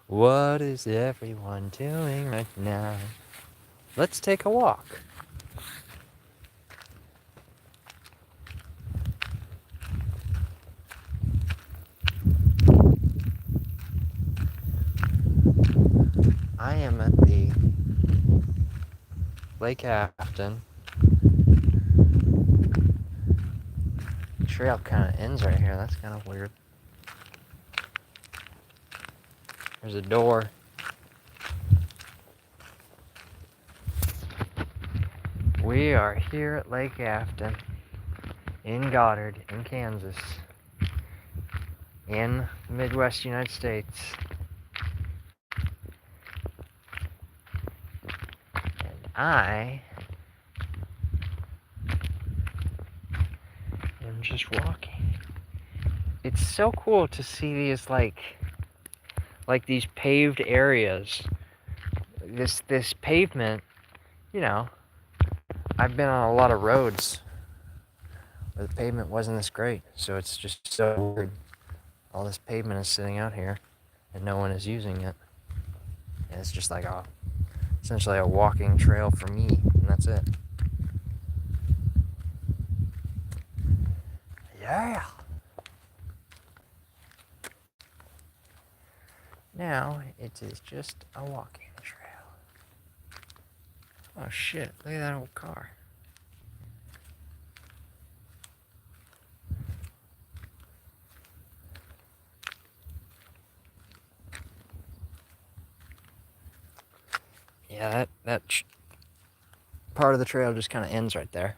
What is everyone doing right now? Let's take a walk. I am at the Lake Afton. Trail kind of ends right here. That's kind of weird. There's a door. We are here at Lake Afton in Goddard, in Kansas, in the Midwest United States. And I am just walking. It's so cool to see these like these paved areas. This pavement, you know, I've been on a lot of roads where the pavement wasn't this great, so it's just so weird. All this pavement is sitting out here and no one is using it. And it's just like essentially a walking trail for me, and that's it. Yeah. Now it is just a walking trail. Oh shit, look at that old car. Yeah, that part of the trail just kind of ends right there.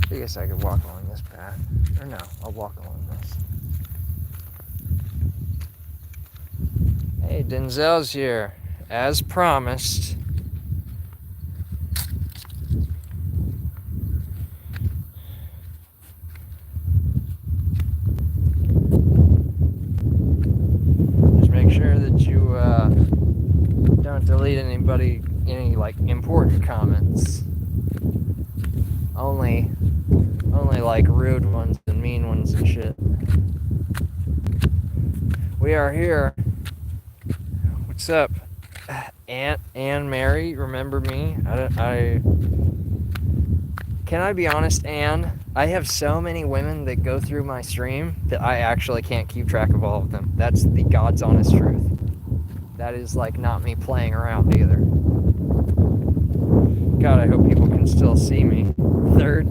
I guess I could walk along this path. Or no, I'll walk along this. Hey, Denzel's here, as promised. Just make sure that you don't delete any like important comments. Only like rude ones and mean ones and shit. We are here. What's up, Aunt Anne Mary? Remember me? Can I be honest, Anne? I have so many women that go through my stream that I actually can't keep track of all of them. That's the God's honest truth. That is like not me playing around either. God, I hope people can still see me. Third,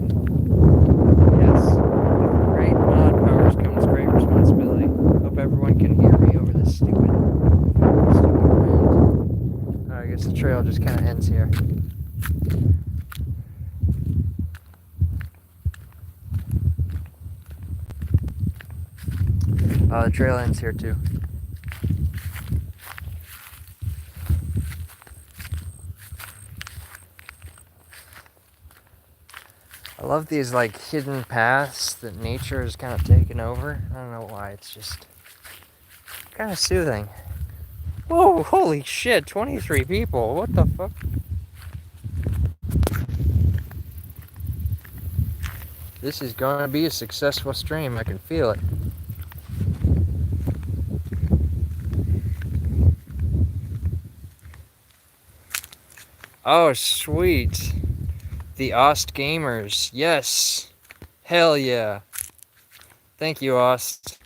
yes, with great mod powers comes great responsibility. Hope everyone can hear me over this stupid wind. I guess the trail just kind of ends here. The trail ends here too. I love these like hidden paths that nature has kind of taken over. I don't know why, it's just kind of soothing. Whoa, holy shit, 23 people, what the fuck? This is gonna be a successful stream, I can feel it. Oh, sweet. The Ost Gamers. Yes. Hell yeah. Thank you, Ost.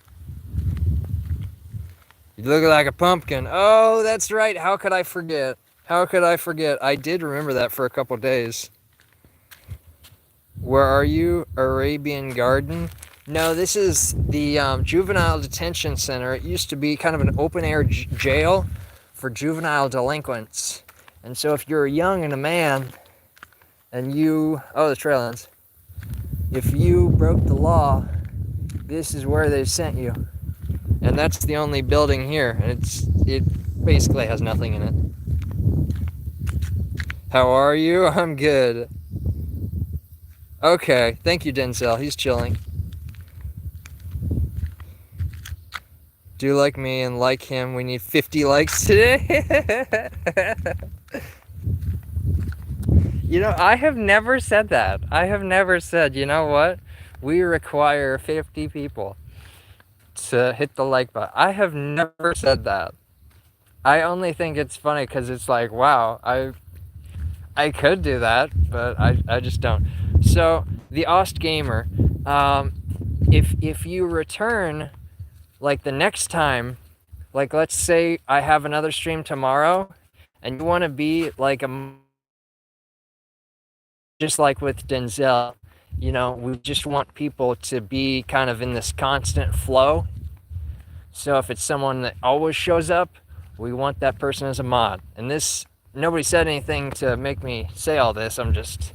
You look like a pumpkin. Oh, that's right. How could I forget? How could I forget? I did remember that for a couple days. Where are you? Arabian Garden? No, this is the Juvenile Detention Center. It used to be kind of an open-air jail for juvenile delinquents. And so if you're young and a man, and the trail ends. If you broke the law, this is where they sent you. And that's the only building here, and it basically has nothing in it. How are you? I'm good. Okay, thank you, Denzel. He's chilling. Do like me and like him. We need 50 likes today. You know, I have never said that. I have never said, you know what? We require 50 people to hit the like button. I have never said that. I only think it's funny because it's like, wow, I could do that, but I just don't. So the Ost Gamer, if you return like the next time, like let's say I have another stream tomorrow, and you want to be like just like with Denzel, we just want people to be kind of in this constant flow. So if it's someone that always shows up, we want that person as a mod. And this, nobody said anything to make me say all this. I'm just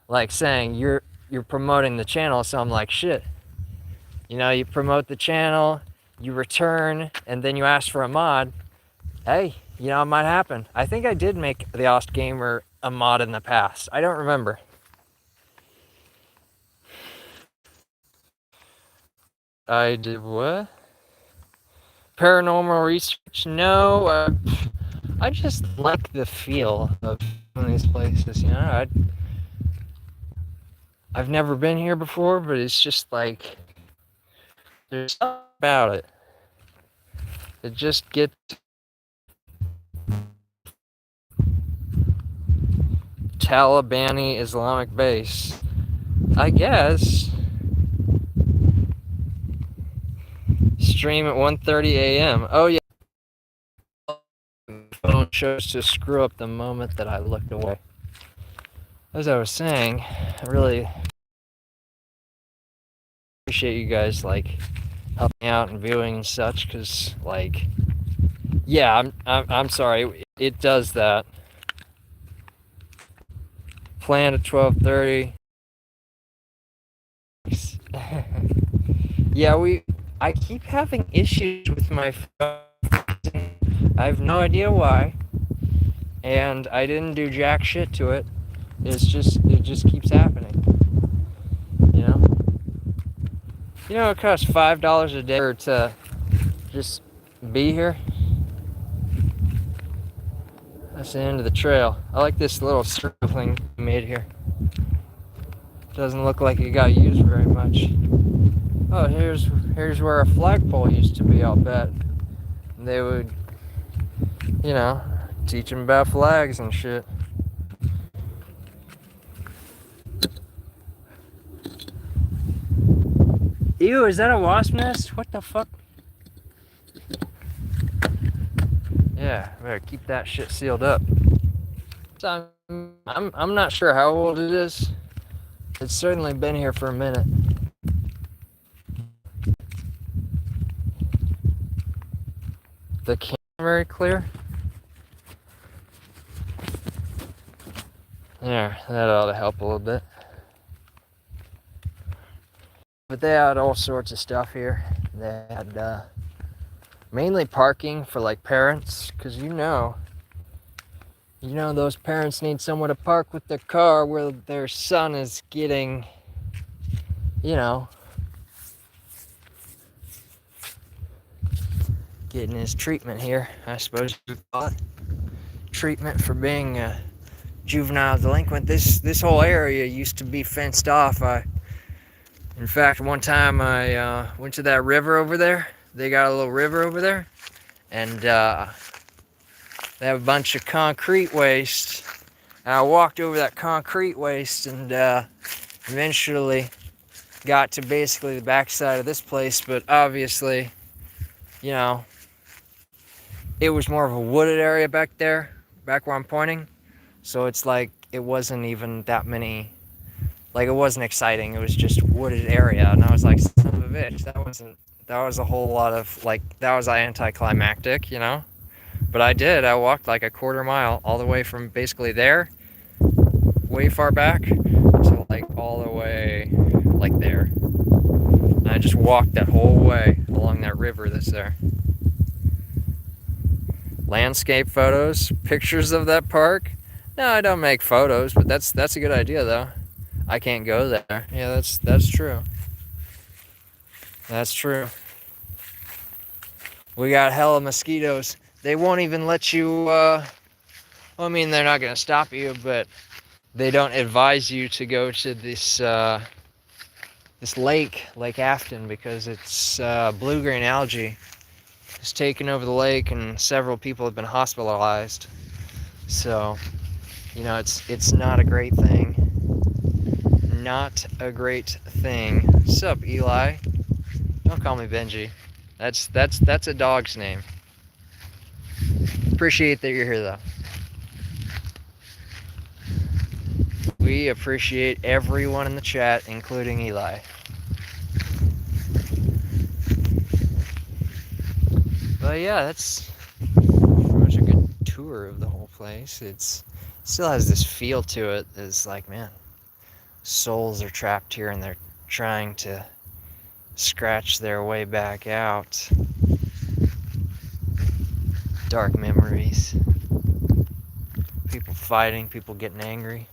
like saying you're promoting the channel, so I'm like, shit. You promote the channel, you return, and then you ask for a mod. Hey, it might happen. I think I did make the Ost Gamer a mod in the past. I don't remember. I did what? Paranormal research? No, I just like the feel of these places. I've never been here before, but it's just like there's something about it. It just gets Talibani Islamic base, I guess. Stream at 1:30 a.m. Oh yeah. The phone chose to screw up the moment that I looked away. As I was saying, I really appreciate you guys helping out and viewing and such, because yeah, I'm sorry, it does that. Planned at 12:30. Yeah, I keep having issues with my phone. I have no idea why, and I didn't do jack shit to it. It just keeps happening. It costs $5 a day to just be here. That's the end of the trail. I like this little circle thing made here. Doesn't look like it got used very much. Oh, here's where a flagpole used to be, I'll bet. They would, teach them about flags and shit. Ew, is that a wasp nest? What the fuck? Yeah, better keep that shit sealed up. So I'm not sure how old it is. It's certainly been here for a minute. The camera very clear. There, that ought to help a little bit. But they had all sorts of stuff here. They had mainly parking for parents, because those parents need somewhere to park with their car where their son is getting, getting his treatment here, I suppose you call it. Treatment for being a juvenile delinquent. This whole area used to be fenced off. In fact, one time I went to that river over there. They got a little river over there, and they have a bunch of concrete waste. And I walked over that concrete waste and eventually got to basically the backside of this place, but obviously, it was more of a wooded area back there, back where I'm pointing. So it's it wasn't even that many, it wasn't exciting. It was just wooded area. And I was like, son of a bitch, that was a whole lot of, that was anticlimactic, But I walked a quarter mile all the way from basically there, way far back, to all the way there. And I just walked that whole way along that river that's there. Landscape photos, pictures of that park. No, I don't make photos, but that's a good idea though. I can't go there. Yeah, that's true. That's true. We got hella mosquitoes. They won't even let you, they're not going to stop you, but they don't advise you to go to this, this lake, Lake Afton, because it's blue-green algae has taken over the lake, and several people have been hospitalized. So, you know, it's not a great thing. Not a great thing. Sup, Eli? Don't call me Benji. That's a dog's name. Appreciate that you're here, though. We appreciate everyone in the chat, including Eli. But yeah, that's pretty much a good tour of the whole place. It still has this feel to it. It's like, man, souls are trapped here and they're trying to scratch their way back out. Dark memories. People fighting, people getting angry.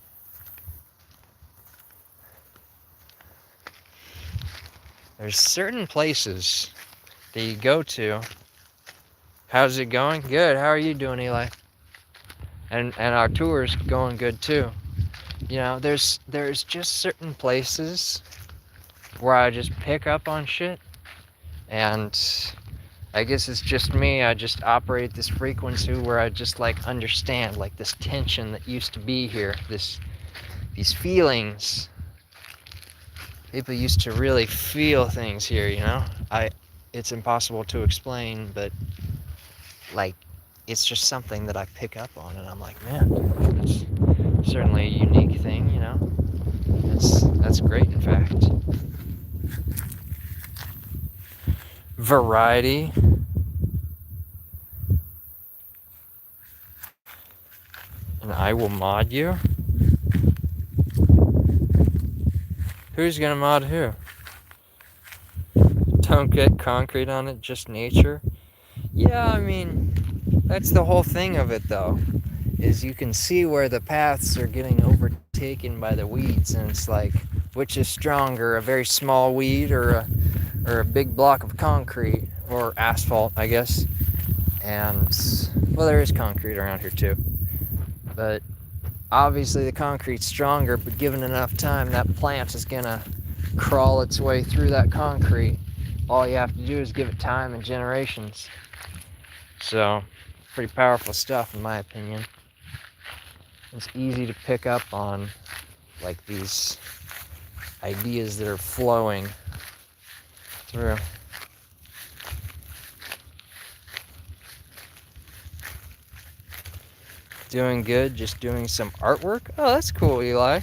There's certain places that you go to. How's it going? Good. How are you doing, Eli? And our tour's going good too. You know, there's just certain places where I just pick up on shit, and I guess it's just me. I just operate this frequency where I just like understand like this tension that used to be here, these feelings. People used to really feel things here, you know? It's impossible to explain, but like it's just something that I pick up on, and I'm like, man, it's certainly a unique thing, you know? That's great, in fact. Variety. And I will mod you? Who's gonna mod who? Don't get concrete on it, just nature. Yeah, I mean, that's the whole thing of it though, is you can see where the paths are getting overtaken by the weeds, and it's like, which is stronger, a very small weed or a big block of concrete, or asphalt, I guess. And, well, there is concrete around here too. But obviously the concrete's stronger, but given enough time, that plant is gonna crawl its way through that concrete. All you have to do is give it time and generations. So, pretty powerful stuff in my opinion. It's easy to pick up on like these ideas that are flowing through. Doing good, just doing some artwork. Oh, that's cool, Eli.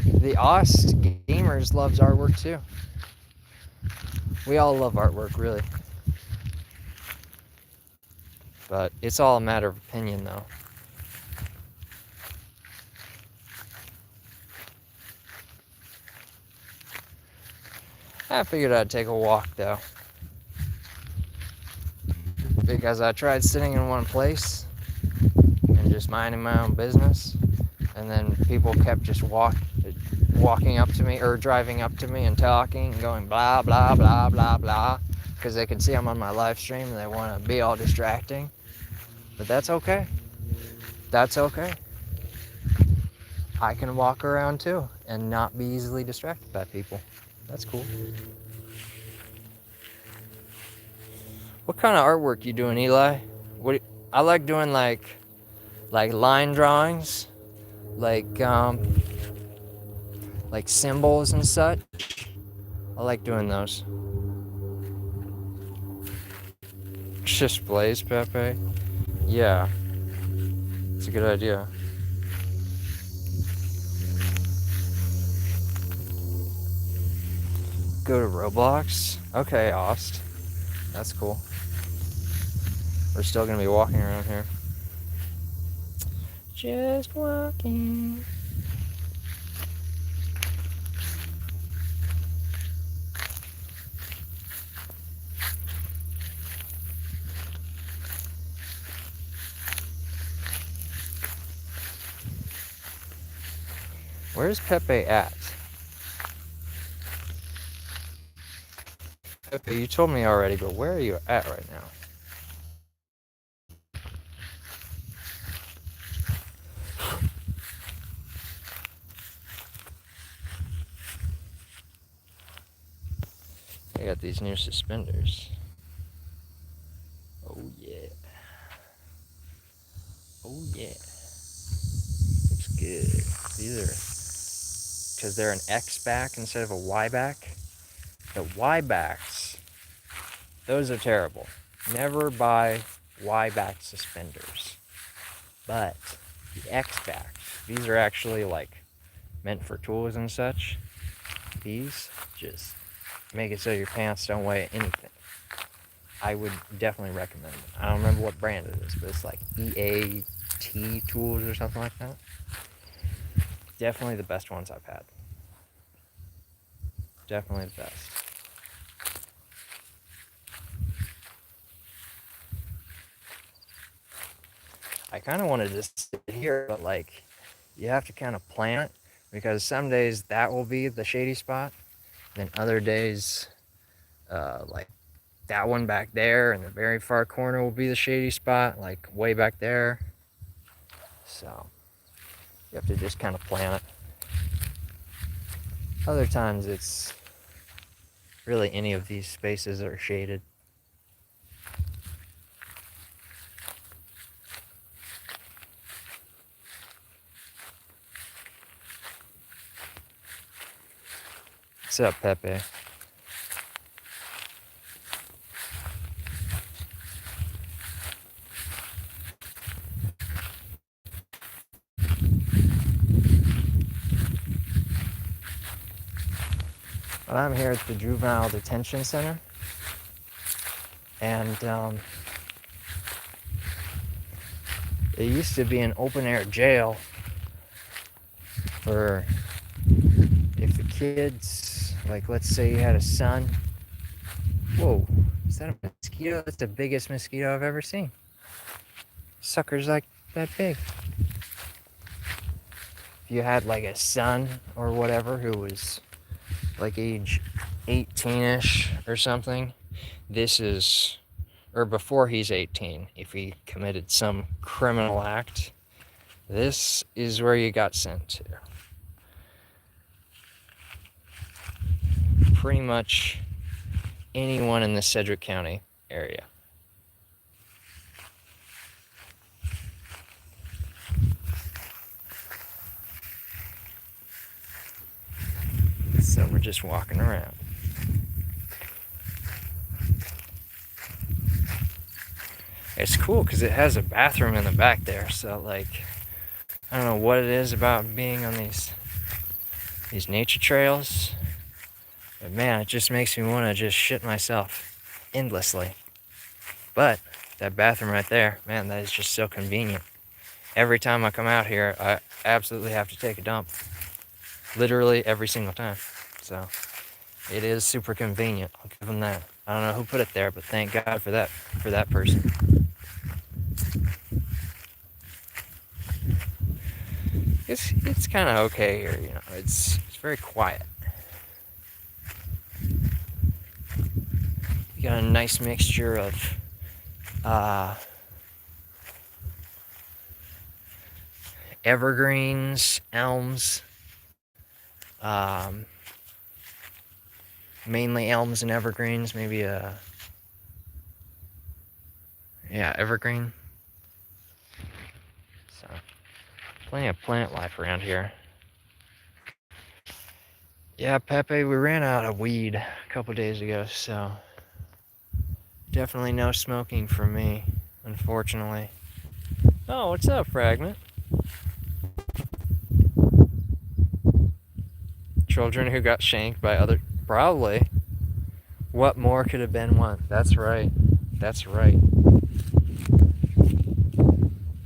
The Ost Gamers loves artwork too. We all love artwork, really. But it's all a matter of opinion, though. I figured I'd take a walk, though. Because I tried sitting in one place and just minding my own business, and then people kept just walking up to me, or driving up to me and talking and going blah, blah, blah, blah, blah, because they can see I'm on my live stream and they want to be all distracting. But that's okay. That's okay. I can walk around too and not be easily distracted by people. That's cool. What kind of artwork you doing, Eli? I like doing like line drawings, like symbols and such. I like doing those. Just Blaze, Pepe. Yeah, it's a good idea. Go to Roblox? Okay, Ost. That's cool. We're still gonna be walking around here. Just walking. Where's Pepe at? Pepe, you told me already, but where are you at right now? I got these new suspenders. Oh yeah. Oh yeah. Looks good. These are, because they're an X back instead of a Y back. The Y backs, those are terrible. Never buy Y back suspenders. But the X backs, these are actually like meant for tools and such. These just make it so your pants don't weigh anything. I would definitely recommend them. I don't remember what brand it is, but it's like EAT tools or something like that. Definitely the best ones I've had. Definitely the best. I kind of wanted to sit here, but like, you have to kind of plan it, because some days that will be the shady spot, then other days, like that one back there in the very far corner will be the shady spot, like way back there. So you have to just kind of plan it. Other times it's really any of these spaces are shaded. What's up, Pepe? Well, I'm here at the Juvenile Detention Center, and it used to be an open-air jail for if the kids, like let's say you had a son. Whoa, is that a mosquito? That's the biggest mosquito I've ever seen. Sucker's like that big. If you had like a son or whatever who was like age 18-ish or something, this is, or before he's 18, if he committed some criminal act, this is where you got sent to. Pretty much anyone in the Sedgwick County area. So we're just walking around. It's cool because it has a bathroom in the back there, so like, I don't know what it is about being on these nature trails, but man, it just makes me want to just shit myself endlessly. But that bathroom right there, man, that is just so convenient. Every time I come out here, I absolutely have to take a dump. Literally every single time. So it is super convenient. I'll give them that. I don't know who put it there, but thank God for that person. It's kind of okay here, you know. It's very quiet. You got a nice mixture of evergreens, elms, mainly elms and evergreens, maybe evergreen. So plenty of plant life around here. Yeah, Pepe, we ran out of weed a couple days ago, so definitely no smoking for me, unfortunately. Oh, what's up, Fragment? Children who got shanked by other... Probably. What more could have been one? That's right. That's right.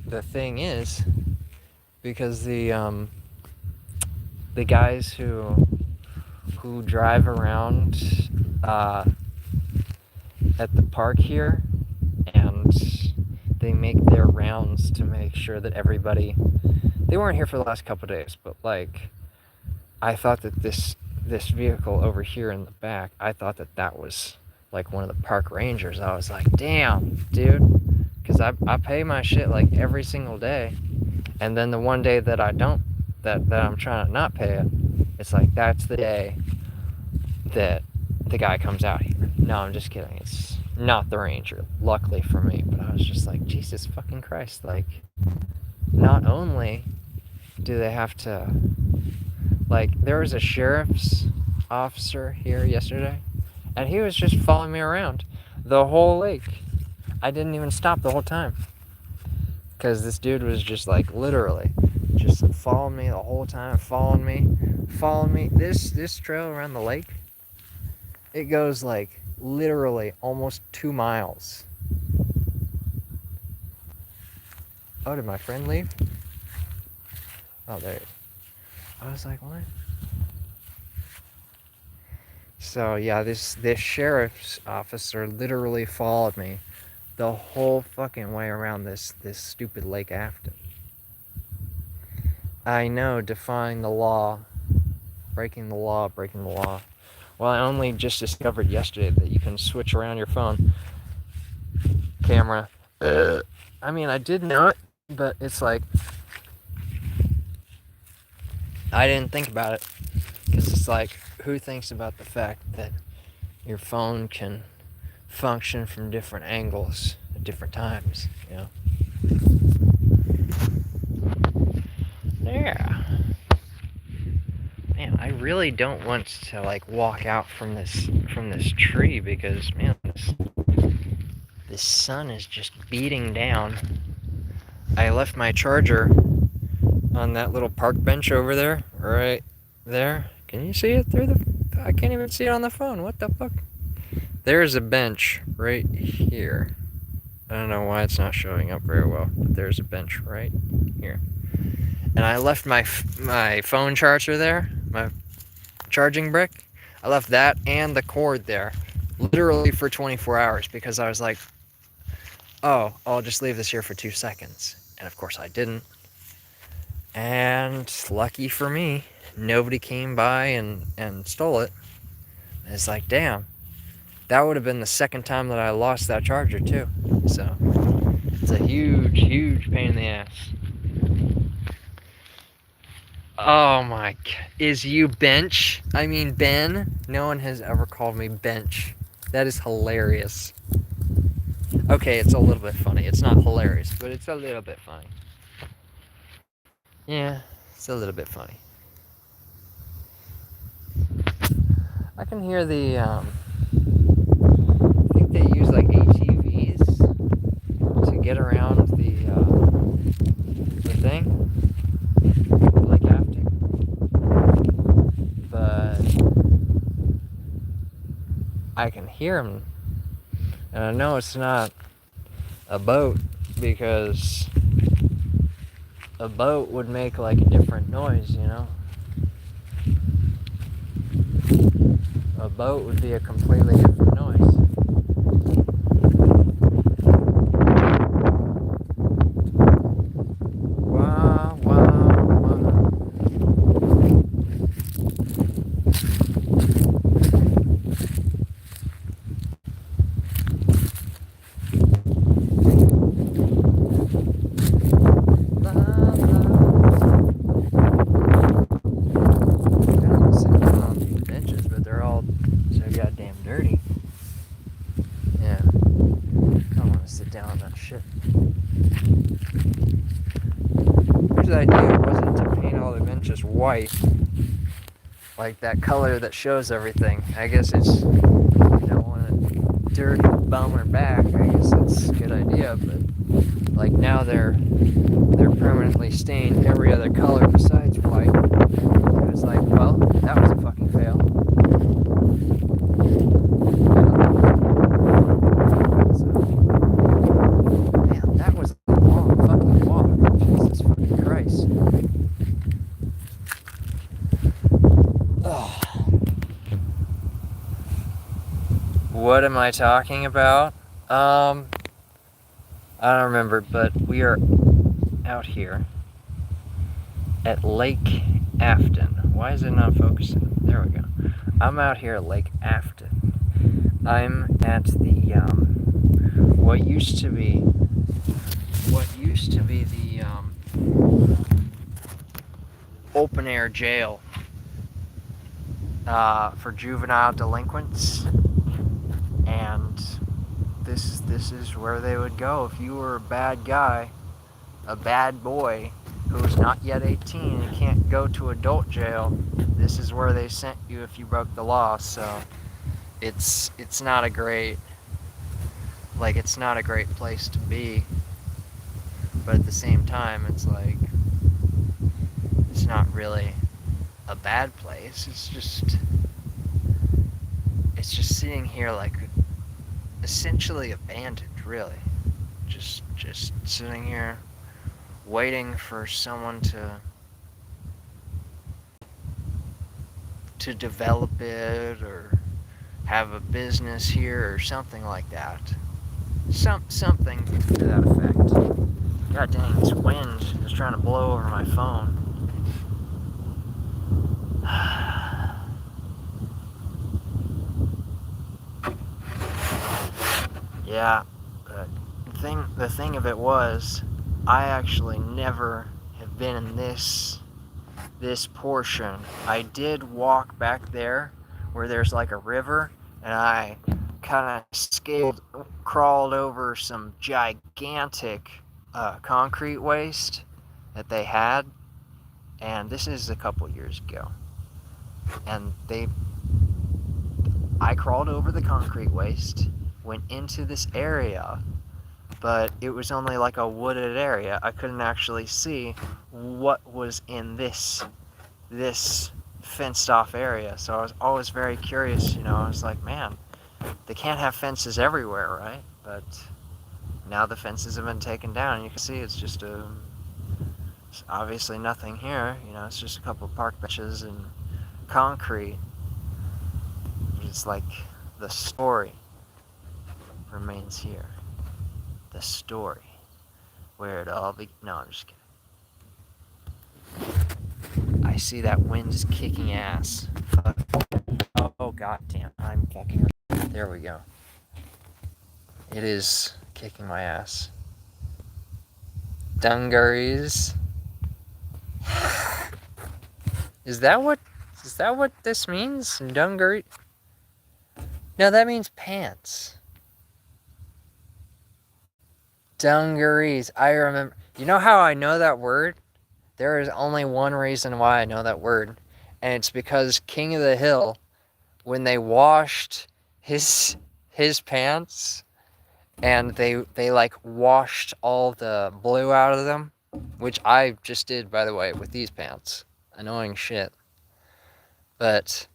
The thing is, because the guys who drive around at the park here, and they make their rounds to make sure that everybody... They weren't here for the last couple days, but like, I thought that this vehicle over here in the back, I thought that was like one of the park rangers. I was like, damn, dude, because I pay my shit like every single day, and then the one day that I don't, that I'm trying to not pay it, it's like that's the day that the guy comes out here. No, I'm just kidding. It's not the ranger, luckily for me. But I was just like, Jesus fucking Christ. Like, not only do they have to, like, there was a sheriff's officer here yesterday, and he was just following me around the whole lake. I didn't even stop the whole time, because this dude was just like literally just following me the whole time, following me. This trail around the lake, it goes like literally almost 2 miles. Oh, did my friend leave? Oh, there he is. I was like, what? So yeah, this sheriff's officer literally followed me the whole fucking way around this stupid Lake Afton. I know, defying the law, breaking the law. Well, I only just discovered yesterday that you can switch around your phone camera. I mean, I did know it, but it's like, I didn't think about it. Because it's like, who thinks about the fact that your phone can function from different angles at different times, you know? Yeah. Man, I really don't want to like walk out from this tree, because man, this sun is just beating down. I left my charger on that little park bench over there, right there. Can you see it through the... I can't even see it on the phone. What the fuck? There's a bench right here. I don't know why it's not showing up very well, but there's a bench right here. And I left my phone charger there, my charging brick. I left that and the cord there, literally for 24 hours, because I was like, oh, I'll just leave this here for 2 seconds. And of course I didn't. And lucky for me, nobody came by and stole it. And it's like, damn, that would have been the second time that I lost that charger too. So it's a huge pain in the ass. Oh my God. Is you Bench? I mean Ben? No one has ever called me Bench. That is hilarious. Okay, it's a little bit funny. It's not hilarious, but it's a little bit funny. Yeah, it's a little bit funny. I can hear the, I think they use like ATVs to get around the thing, Lake Afton. But I can hear them, and I know it's not a boat, because a boat would make like a different noise, you know? A boat would be a completely different noise. Wah, wah, wah. The idea wasn't to paint all the benches white, like that color that shows everything. I guess it's, you don't want a dirty bummer back. I guess it's a good idea, but like now they're permanently stained every other color besides white. And it's like, well, that was a fucking fail. So, man, that was a long fucking walk. Jesus fucking Christ. Ugh. What am I talking about? I don't remember, but we are out here at Lake Afton. Why is it not focusing? There we go. I'm out here at Lake Afton. I'm at the what used to be the open air jail for juvenile delinquents, and this is where they would go if you were a bad guy, a bad boy who's not yet 18 and can't go to adult jail. This is where they sent you if you broke the law. So it's not a great it's not a great place to be, but at the same time it's like it's not really a bad place. It's just sitting here like essentially abandoned, really. Just sitting here waiting for someone to develop it or have a business here or something like that. Something to that effect. God dang, this wind is trying to blow over my phone. Yeah, but the thing of it was, I actually never have been in this portion. I did walk back there where there's like a river, and I kind of crawled over some gigantic concrete waste that they had, and this is a couple years ago. And I crawled over the concrete waste, went into this area, but it was only like a wooded area. I couldn't actually see what was in this fenced off area. So I was always very curious, I was like, man, they can't have fences everywhere, right? But now the fences have been taken down. You can see it's just it's obviously nothing here. It's just a couple of park benches and concrete. It's like the story remains here. The story where it all no, I'm just kidding. I see that wind is kicking ass. Oh goddamn! I'm fucking. There we go. It is kicking my ass. Dungarees. Is that what this means? Dungaree? No, that means pants. Dungarees. I remember. You know how I know that word? There is only one reason why I know that word, and it's because King of the Hill, when they washed his pants, and they like washed all the blue out of them, which I just did, by the way, with these pants. Annoying shit. But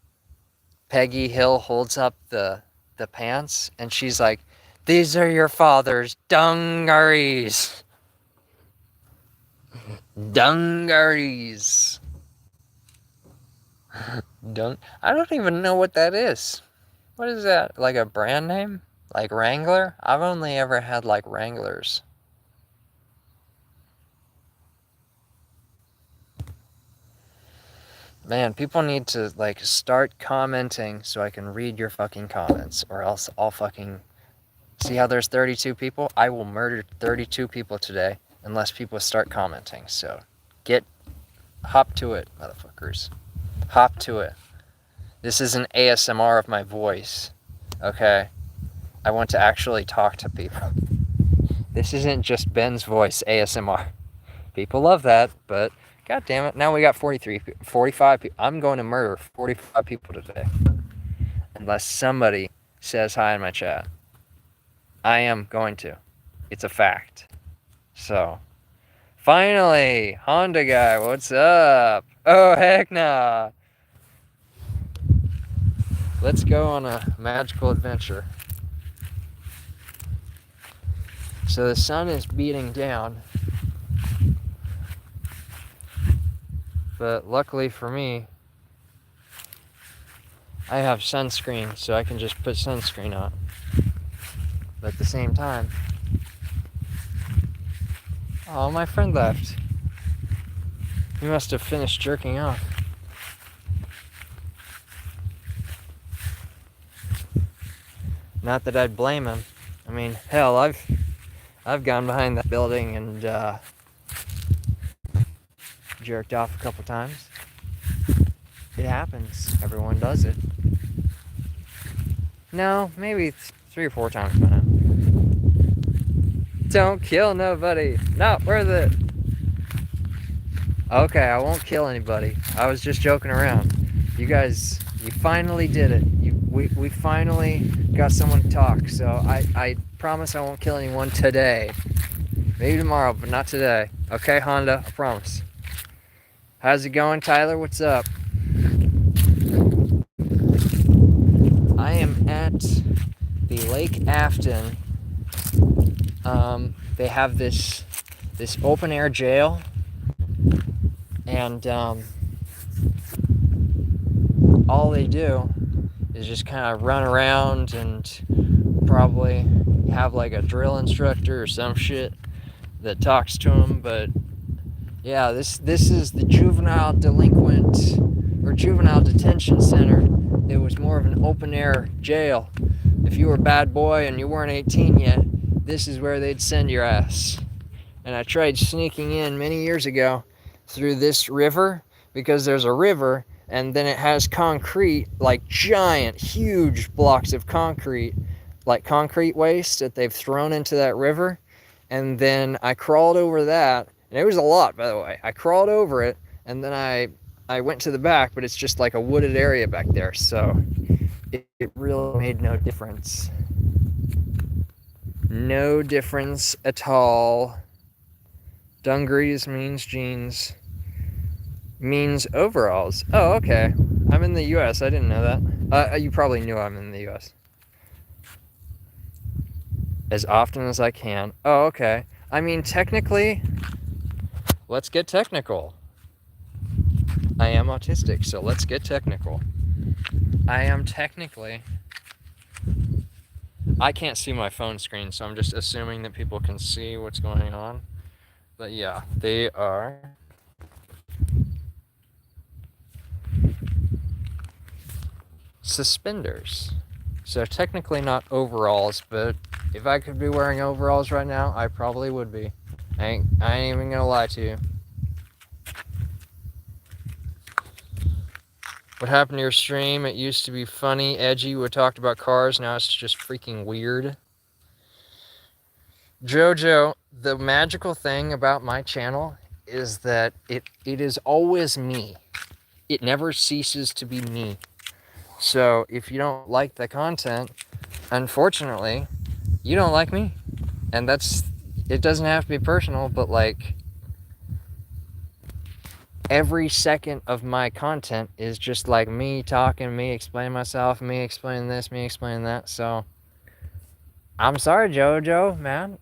Peggy Hill holds up the pants, and she's like, "These are your father's dungarees." Dungarees. I don't even know what that is. What is that? Like a brand name? Like Wrangler? I've only ever had like Wranglers. Man, people need to like start commenting so I can read your fucking comments, or else I'll fucking see how there's 32 people. I will murder 32 people today unless people start commenting. So hop to it, motherfuckers. Hop to it. This is an ASMR of my voice. Okay? I want to actually talk to people. This isn't just Ben's voice ASMR. People love that, but god damn it, now we got 45 people. I'm going to murder 45 people today. Unless somebody says hi in my chat. I am going to. It's a fact. So, finally, Honda guy, what's up? Oh, heck nah. Let's go on a magical adventure. So the sun is beating down. But luckily for me, I have sunscreen, so I can just put sunscreen on. But at the same time, oh, my friend left. He must have finished jerking off. Not that I'd blame him. I mean, hell, I've gone behind that building and jerked off a couple times. it happens. Everyone does it. No, maybe 3 or 4 times by now. Don't kill nobody. Not worth it. Okay, I won't kill anybody. I was just joking around. You guys, you finally did it. We finally got someone to talk. So I promise I won't kill anyone today. Maybe tomorrow, but not today. Okay, Honda, I promise. How's it going, Tyler? What's up? I am at the Lake Afton. They have this open air jail, and all they do is just kind of run around and probably have like a drill instructor or some shit that talks to them. But yeah, this is the juvenile delinquent or juvenile detention center. It was more of an open air jail. If you were a bad boy and you weren't 18 yet, this is where they'd send your ass. And I tried sneaking in many years ago through this river, because there's a river and then it has concrete, like giant, huge blocks of concrete, like concrete waste that they've thrown into that river. And then I crawled over that, and it was a lot, by the way. I crawled over it, and then I went to the back, but it's just like a wooded area back there, so it really made no difference. No difference at all. Dungarees means jeans. Means overalls. Oh, okay. I'm in the US. I didn't know that. You probably knew I'm in the US. As often as I can. Oh, okay. I mean, technically, let's get technical. I am autistic, so let's get technical. I am technically... I can't see my phone screen, so I'm just assuming that people can see what's going on. But yeah, they are... suspenders. So technically not overalls, but if I could be wearing overalls right now, I probably would be. I ain't even gonna lie to you. What happened to your stream? It used to be funny, edgy, we talked about cars, now it's just freaking weird. Jojo, the magical thing about my channel is that it is always me. It never ceases to be me. So if you don't like the content, unfortunately, you don't like me. And it doesn't have to be personal, but like every second of my content is just like me talking, me explaining myself, me explaining this, me explaining that. So I'm sorry, Jojo, man.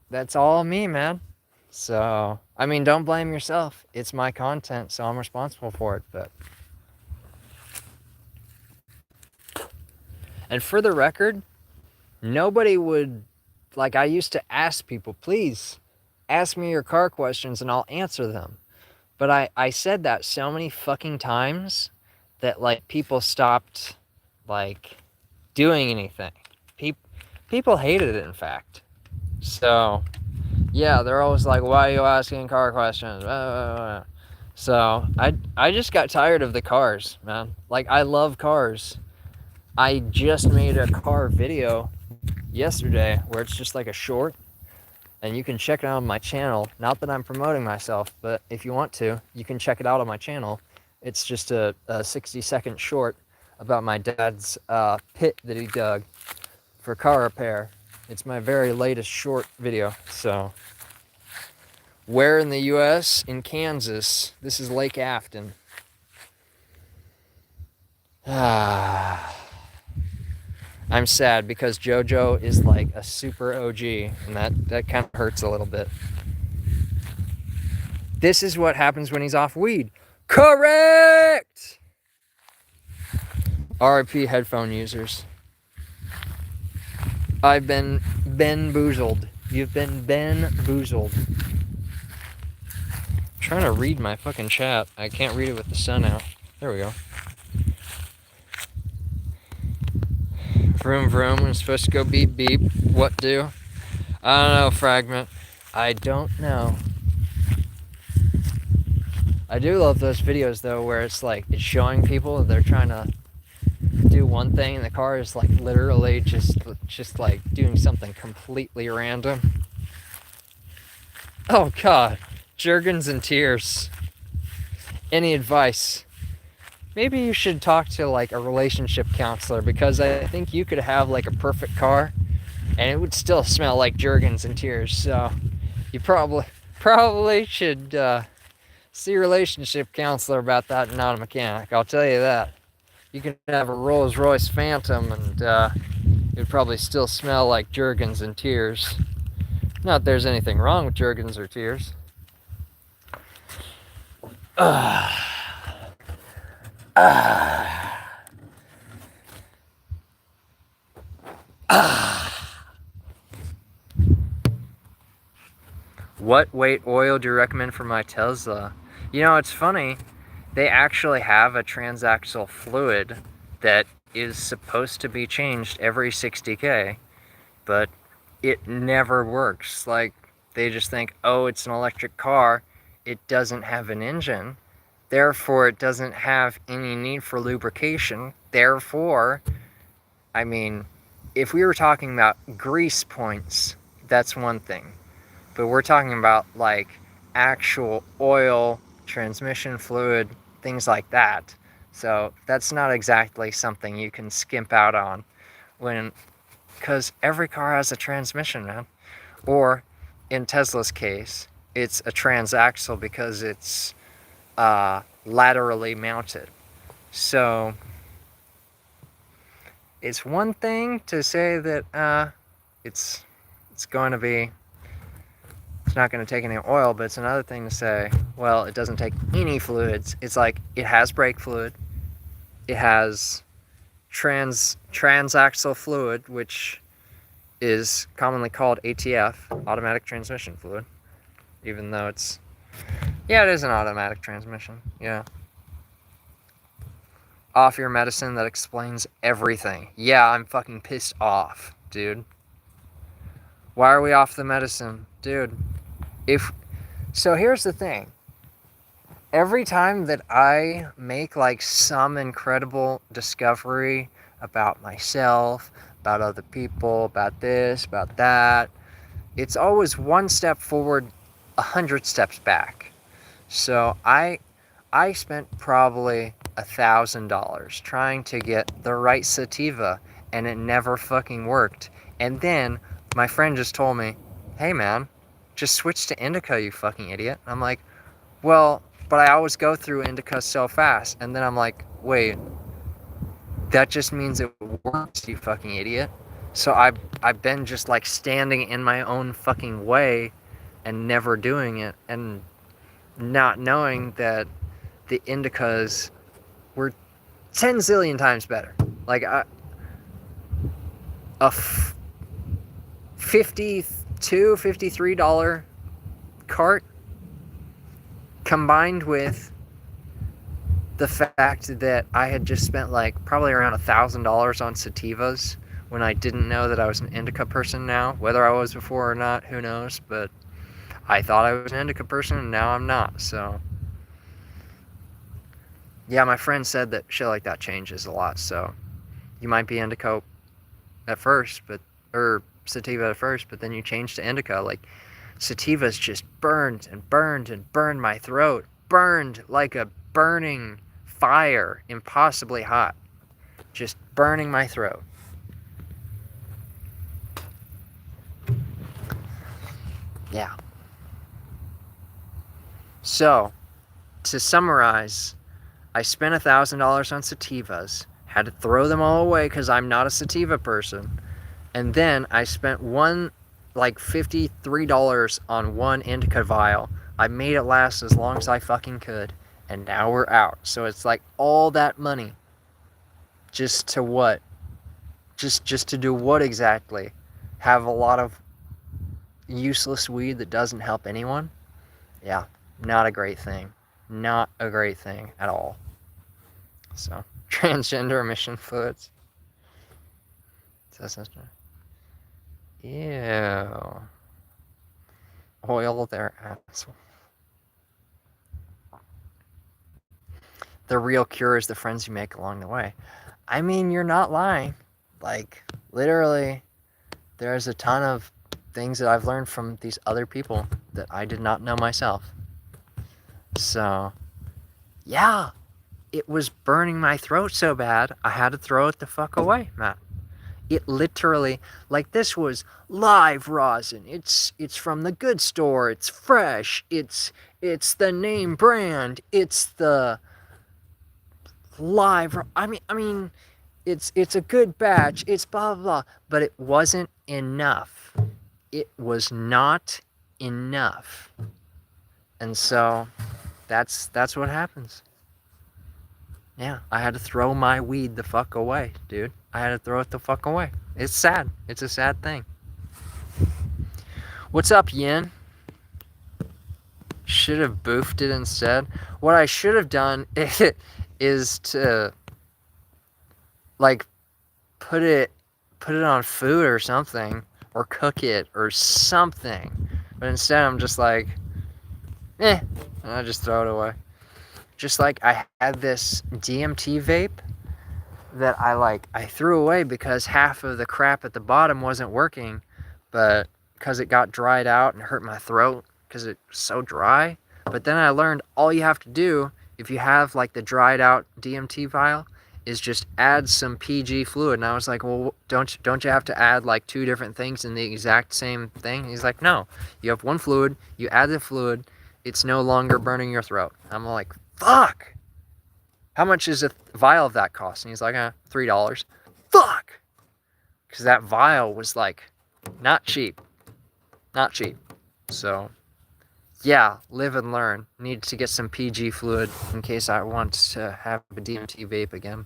That's all me, man. So, I mean, don't blame yourself. It's my content, so I'm responsible for it, but... And for the record, nobody would, like, I used to ask people, please ask me your car questions and I'll answer them. But I said that so many fucking times that, like, people stopped, like, doing anything. People hated it, in fact. So, yeah, they're always like, why are you asking car questions? So, I just got tired of the cars, man. Like, I love cars. I just made a car video yesterday where it's just like a short, and you can check it out on my channel. Not that I'm promoting myself, but if you want to, you can check it out on my channel. It's just a 60-second short about my dad's pit that he dug for car repair. It's my very latest short video. So, where in the US? In Kansas. This is Lake Afton. I'm sad because Jojo is like a super OG, and that kind of hurts a little bit. This is what happens when he's off weed. Correct! RIP headphone users. I've been boozled. You've been boozled. I'm trying to read my fucking chat. I can't read it with the sun out. There we go. Vroom vroom, I'm supposed to go beep beep. What do? I don't know, Fragment. I don't know. I do love those videos though, where it's like it's showing people they're trying to do one thing, and the car is like literally just like doing something completely random. Oh God, Jergens in tears. Any advice? Maybe you should talk to like a relationship counselor, because I think you could have like a perfect car and it would still smell like Jergens and tears. So you probably should see a relationship counselor about that, and not a mechanic. I'll tell you that. You could have a Rolls Royce Phantom and it would probably still smell like Jergens and tears. Not that there's anything wrong with Jergens or tears. What weight oil do you recommend for my Tesla? You know, it's funny. They actually have a transaxle fluid that is supposed to be changed every 60K, but it never works. Like, they just think, oh, it's an electric car. It doesn't have an engine. Therefore, it doesn't have any need for lubrication. Therefore, I mean, if we were talking about grease points, that's one thing. But we're talking about like actual oil, transmission fluid, things like that. So that's not exactly something you can skimp out on because every car has a transmission, man. Or in Tesla's case, it's a transaxle because it's laterally mounted. So it's one thing to say that it's going to be, it's not going to take any oil, but it's another thing to say, well, it doesn't take any fluids. It's like it has brake fluid, it has transaxle fluid, which is commonly called ATF, automatic transmission fluid, even though it's, yeah, it is an automatic transmission, yeah. Off your medicine, that explains everything. Yeah, I'm fucking pissed off, dude. Why are we off the medicine? Dude, so here's the thing. Every time that I make like some incredible discovery about myself, about other people, about this, about that, it's always one step forward, 100 steps back. So I spent probably $1,000 trying to get the right sativa, and it never fucking worked. And then my friend just told me, hey man, just switch to indica, you fucking idiot. I'm like, well, but I always go through indica so fast. And then I'm like, wait, that just means it works, you fucking idiot. So I've been just like standing in my own fucking way and never doing it, and not knowing that the indicas were 10 zillion times better. Like a $52, $53 cart combined with the fact that I had just spent like probably around $1,000 on sativas when I didn't know that I was an indica person now. Whether I was before or not, who knows, but I thought I was an indica person and now I'm not. So yeah, my friend said that shit like that changes a lot. So you might be indica at first, or sativa at first, but then you change to indica. Like, sativas just burned and burned and burned my throat. Burned like a burning fire, impossibly hot. Just burning my throat. Yeah. So, to summarize, I spent $1,000 on sativas, had to throw them all away because I'm not a sativa person, and then I spent $53 on one indica vial. I made it last as long as I fucking could, and now we're out. So it's like all that money, just to what? Just to do what exactly? Have a lot of useless weed that doesn't help anyone? Yeah, not a great thing. Not a great thing at all. So, transgender emission fluids. Ew. Oil their asshole. the real cure is the friends you make along the way. I mean, you're not lying. Like, literally, there's a ton of things that I've learned from these other people that I did not know myself. So, yeah, it was burning my throat so bad, I had to throw it the fuck away, Matt. It literally, like, this was live rosin. It's from the good store. It's fresh. It's the name brand. It's the live. I mean, it's a good batch. It's blah blah blah. But it wasn't enough. It was not enough. And so, that's what happens. Yeah, I had to throw my weed the fuck away, dude. I had to throw it the fuck away. It's sad. It's a sad thing. What's up, Yin? Should have boofed it instead. What I should have done is to, like, put it on food or something, or cook it or something. But instead, I'm just like, and I just throw it away. Just like I had this DMT vape that I threw away because half of the crap at the bottom wasn't working, but because it got dried out and hurt my throat because it's so dry. But then I learned all you have to do if you have like the dried out DMT vial is just add some PG fluid. And I was like, well, don't you have to add like 2 different things in the exact same thing? He's like, no, you have one fluid, you add the fluid, it's no longer burning your throat. I'm like, fuck! How much is a vial of that cost? And he's like, $3. Fuck! Because that vial was like, not cheap. Not cheap. So, yeah, live and learn. Need to get some PG fluid in case I want to have a DMT vape again.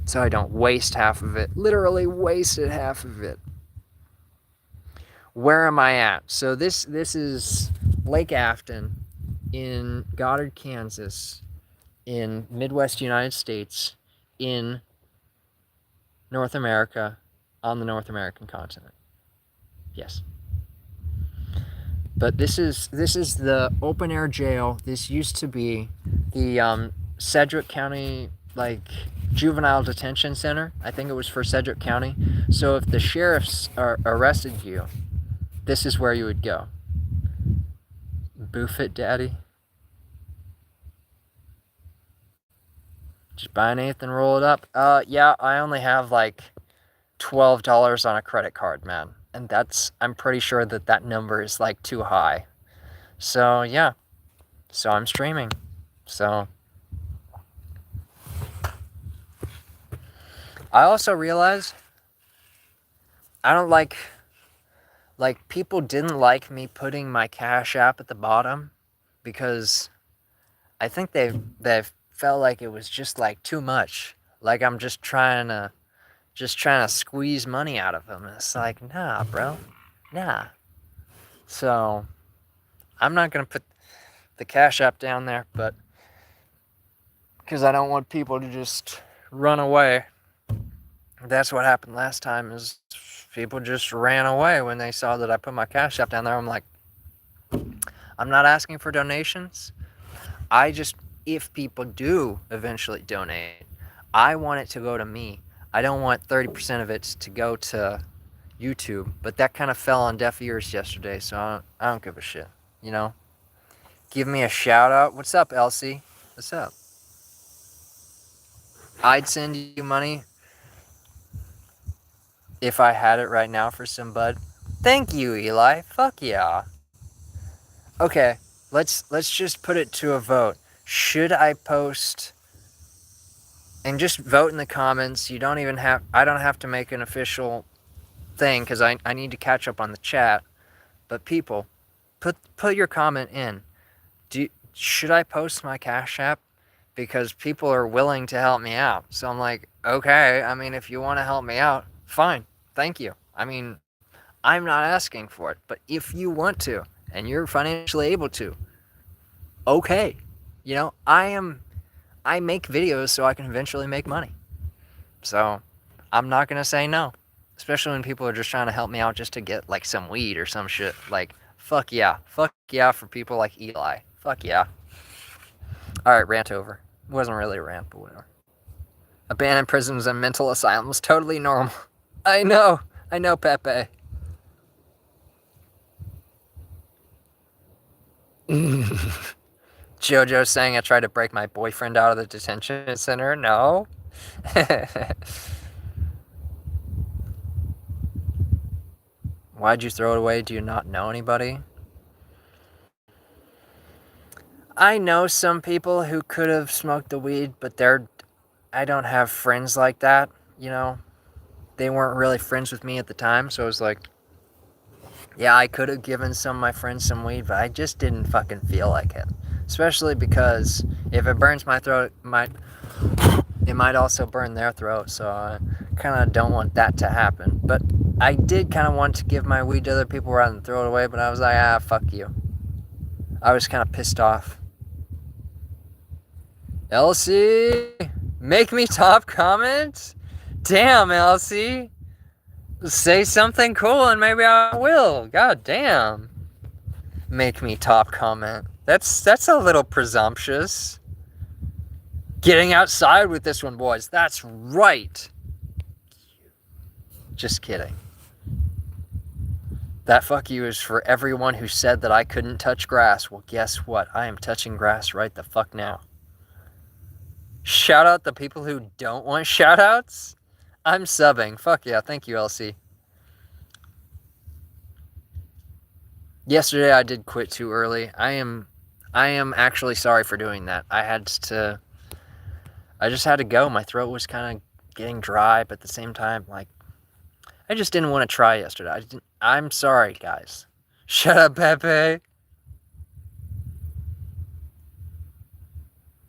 So I don't waste half of it. Literally wasted half of it. Where am I at? So this is Lake Afton in Goddard, Kansas, in Midwest United States, in North America, on the North American continent. Yes. But this is the open air jail. This used to be the Sedgwick County juvenile detention center. I think it was for Sedgwick County. So if the sheriffs arrested you, this is where you would go. Boof it, daddy. Just buy an eighth and roll it up. Yeah, I only have like $12 on a credit card, man. And I'm pretty sure that number is like too high. So, yeah. So I'm streaming. So. I also realized I don't like people didn't like me putting my Cash App at the bottom because I think they felt like it was just like too much. Like I'm just trying to squeeze money out of them. It's like, nah, bro. Nah. So I'm not going to put the Cash App down there, but because I don't want people to just run away. That's what happened last time is people just ran away when they saw that I put my Cash App down there. I'm like, I'm not asking for donations. If people do eventually donate, I want it to go to me. I don't want 30% of it to go to YouTube, but that kind of fell on deaf ears yesterday, so I don't give a shit, you know? Give me a shout out. What's up, Elsie? What's up? I'd send you money if I had it right now for some bud. Thank you, Eli. Fuck yeah. Okay, let's just put it to a vote. Should I post... And just vote in the comments. I don't have to make an official thing because I need to catch up on the chat. But people, put your comment in. Should I post my Cash App? Because people are willing to help me out. So I'm like, okay, I mean, if you want to help me out, fine. Thank you. I mean, I'm not asking for it. But if you want to, and you're financially able to, okay. You know, I make videos so I can eventually make money. So I'm not going to say no. Especially when people are just trying to help me out just to get like some weed or some shit. Like, fuck yeah. Fuck yeah for people like Eli. Fuck yeah. Alright, rant over. It wasn't really a rant, but whatever. Abandoned prisons and mental asylums, totally normal. I know, Pepe. Jojo saying I tried to break my boyfriend out of the detention center. No. Why'd you throw it away? Do you not know anybody? I know some people who could have smoked the weed, but I don't have friends like that, you know? They weren't really friends with me at the time, so it was like, yeah, I could have given some of my friends some weed, but I just didn't fucking feel like it. Especially because if it burns my throat, it might also burn their throat, so I kind of don't want that to happen. But I did kind of want to give my weed to other people rather than throw it away, but I was like, fuck you. I was kind of pissed off. Elsie, make me top comment? Damn, Elsie. Say something cool and maybe I will. God damn. Make me top comment. That's a little presumptuous. Getting outside with this one, boys. That's right. Just kidding. That fuck you is for everyone who said that I couldn't touch grass. Well, guess what? I am touching grass right the fuck now. Shout out the people who don't want shout outs. I'm subbing. Fuck yeah. Thank you, LC. Yesterday I did quit too early. I am actually sorry for doing that. I just had to go. My throat was kind of getting dry, but at the same time, like, I just didn't want to try yesterday. I'm sorry, guys. Shut up, Pepe.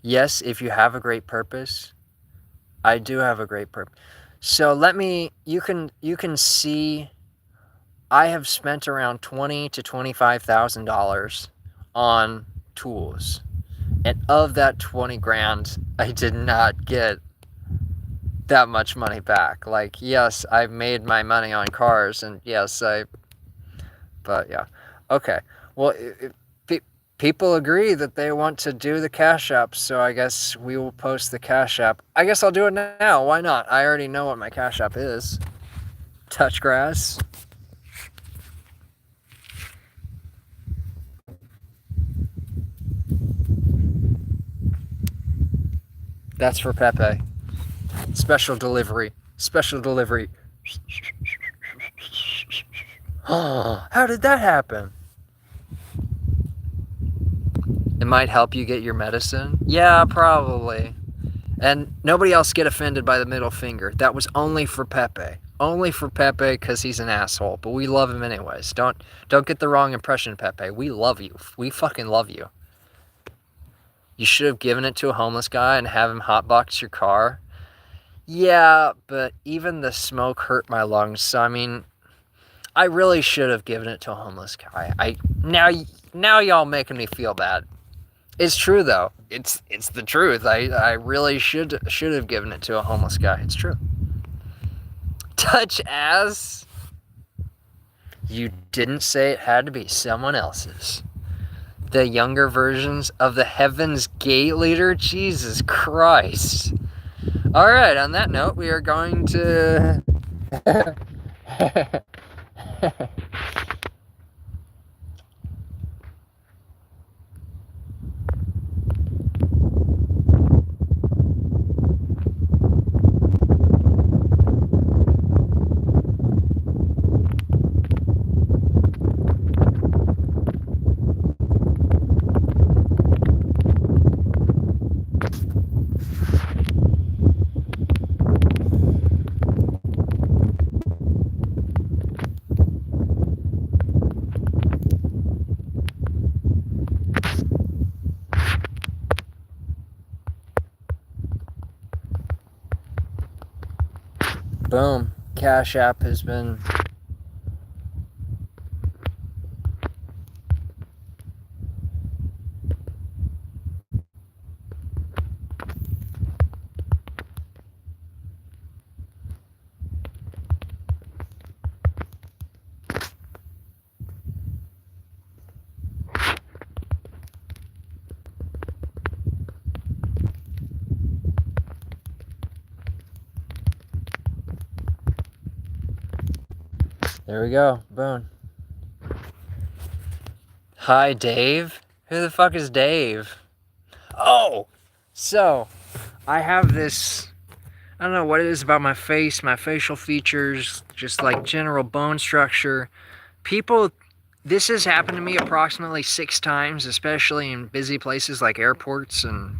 Yes, if you have a great purpose, I do have a great purpose. So you can see I have spent around $20,000 to $25,000 on tools. And of that 20 grand, I did not get that much money back. Like, yes, I've made my money on cars, and yes, but yeah. Okay. Well, people agree that they want to do the Cash App, so I guess we will post the Cash App. I guess I'll do it now. Why not? I already know what my Cash App is. Touch grass. That's for Pepe. Special delivery. Special delivery. How did that happen? It might help you get your medicine. Yeah, probably. And nobody else get offended by the middle finger. That was only for Pepe. Only for Pepe because he's an asshole. But we love him anyways. Don't get the wrong impression, Pepe. We love you. We fucking love you. You should have given it to a homeless guy and have him hotbox your car. Yeah, but even the smoke hurt my lungs. So I mean, I really should have given it to a homeless guy. Now y'all making me feel bad. It's true though. It's the truth. I really should have given it to a homeless guy. It's true. Touch ass? You didn't say it had to be someone else's. The younger versions of the Heaven's Gate leader? Jesus Christ. Alright, on that note, we are going to... Boom. Cash App has been... There we go. Boom. Hi, Dave. Who the fuck is Dave? Oh! So, I have this... I don't know what it is about my face, my facial features, just like general bone structure. People... This has happened to me approximately 6 times, especially in busy places like airports and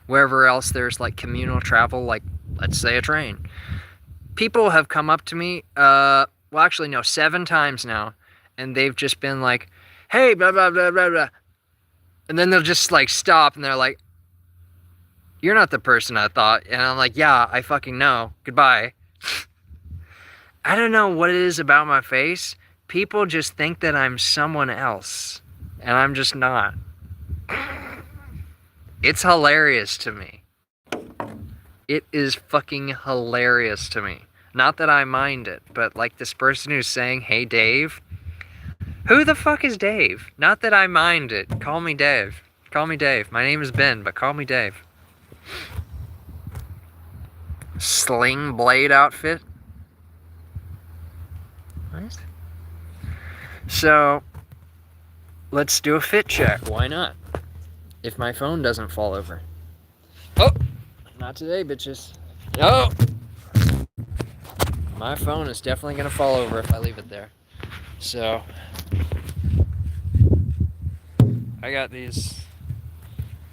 wherever else there's like communal travel, like, let's say, a train. People have come up to me, well, actually, no, 7 times now, and they've just been like, hey, blah, blah, blah, blah, blah. And then they'll just, like, stop, and they're like, you're not the person I thought. And I'm like, yeah, I fucking know. Goodbye. I don't know what it is about my face. People just think that I'm someone else, and I'm just not. It's hilarious to me. It is fucking hilarious to me. Not that I mind it, but like this person who's saying, hey, Dave. Who the fuck is Dave? Not that I mind it. Call me Dave. Call me Dave. My name is Ben, but call me Dave. Sling blade outfit? What? So, let's do a fit check. Why not? If my phone doesn't fall over. Oh! Not today, bitches. No! My phone is definitely gonna fall over if I leave it there. So, I got these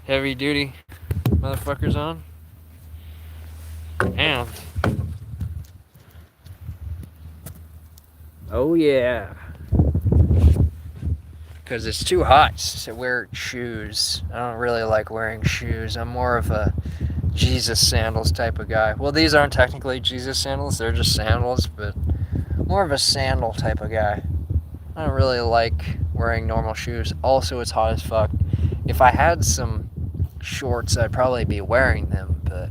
heavy duty motherfuckers on. And, oh yeah. Because it's too hot to wear shoes. I don't really like wearing shoes. I'm more of a Jesus sandals type of guy. Well, these aren't technically Jesus sandals, they're just sandals, but more of a sandal type of guy. I don't really like wearing normal shoes. Also, it's hot as fuck. If I had some shorts, I'd probably be wearing them, but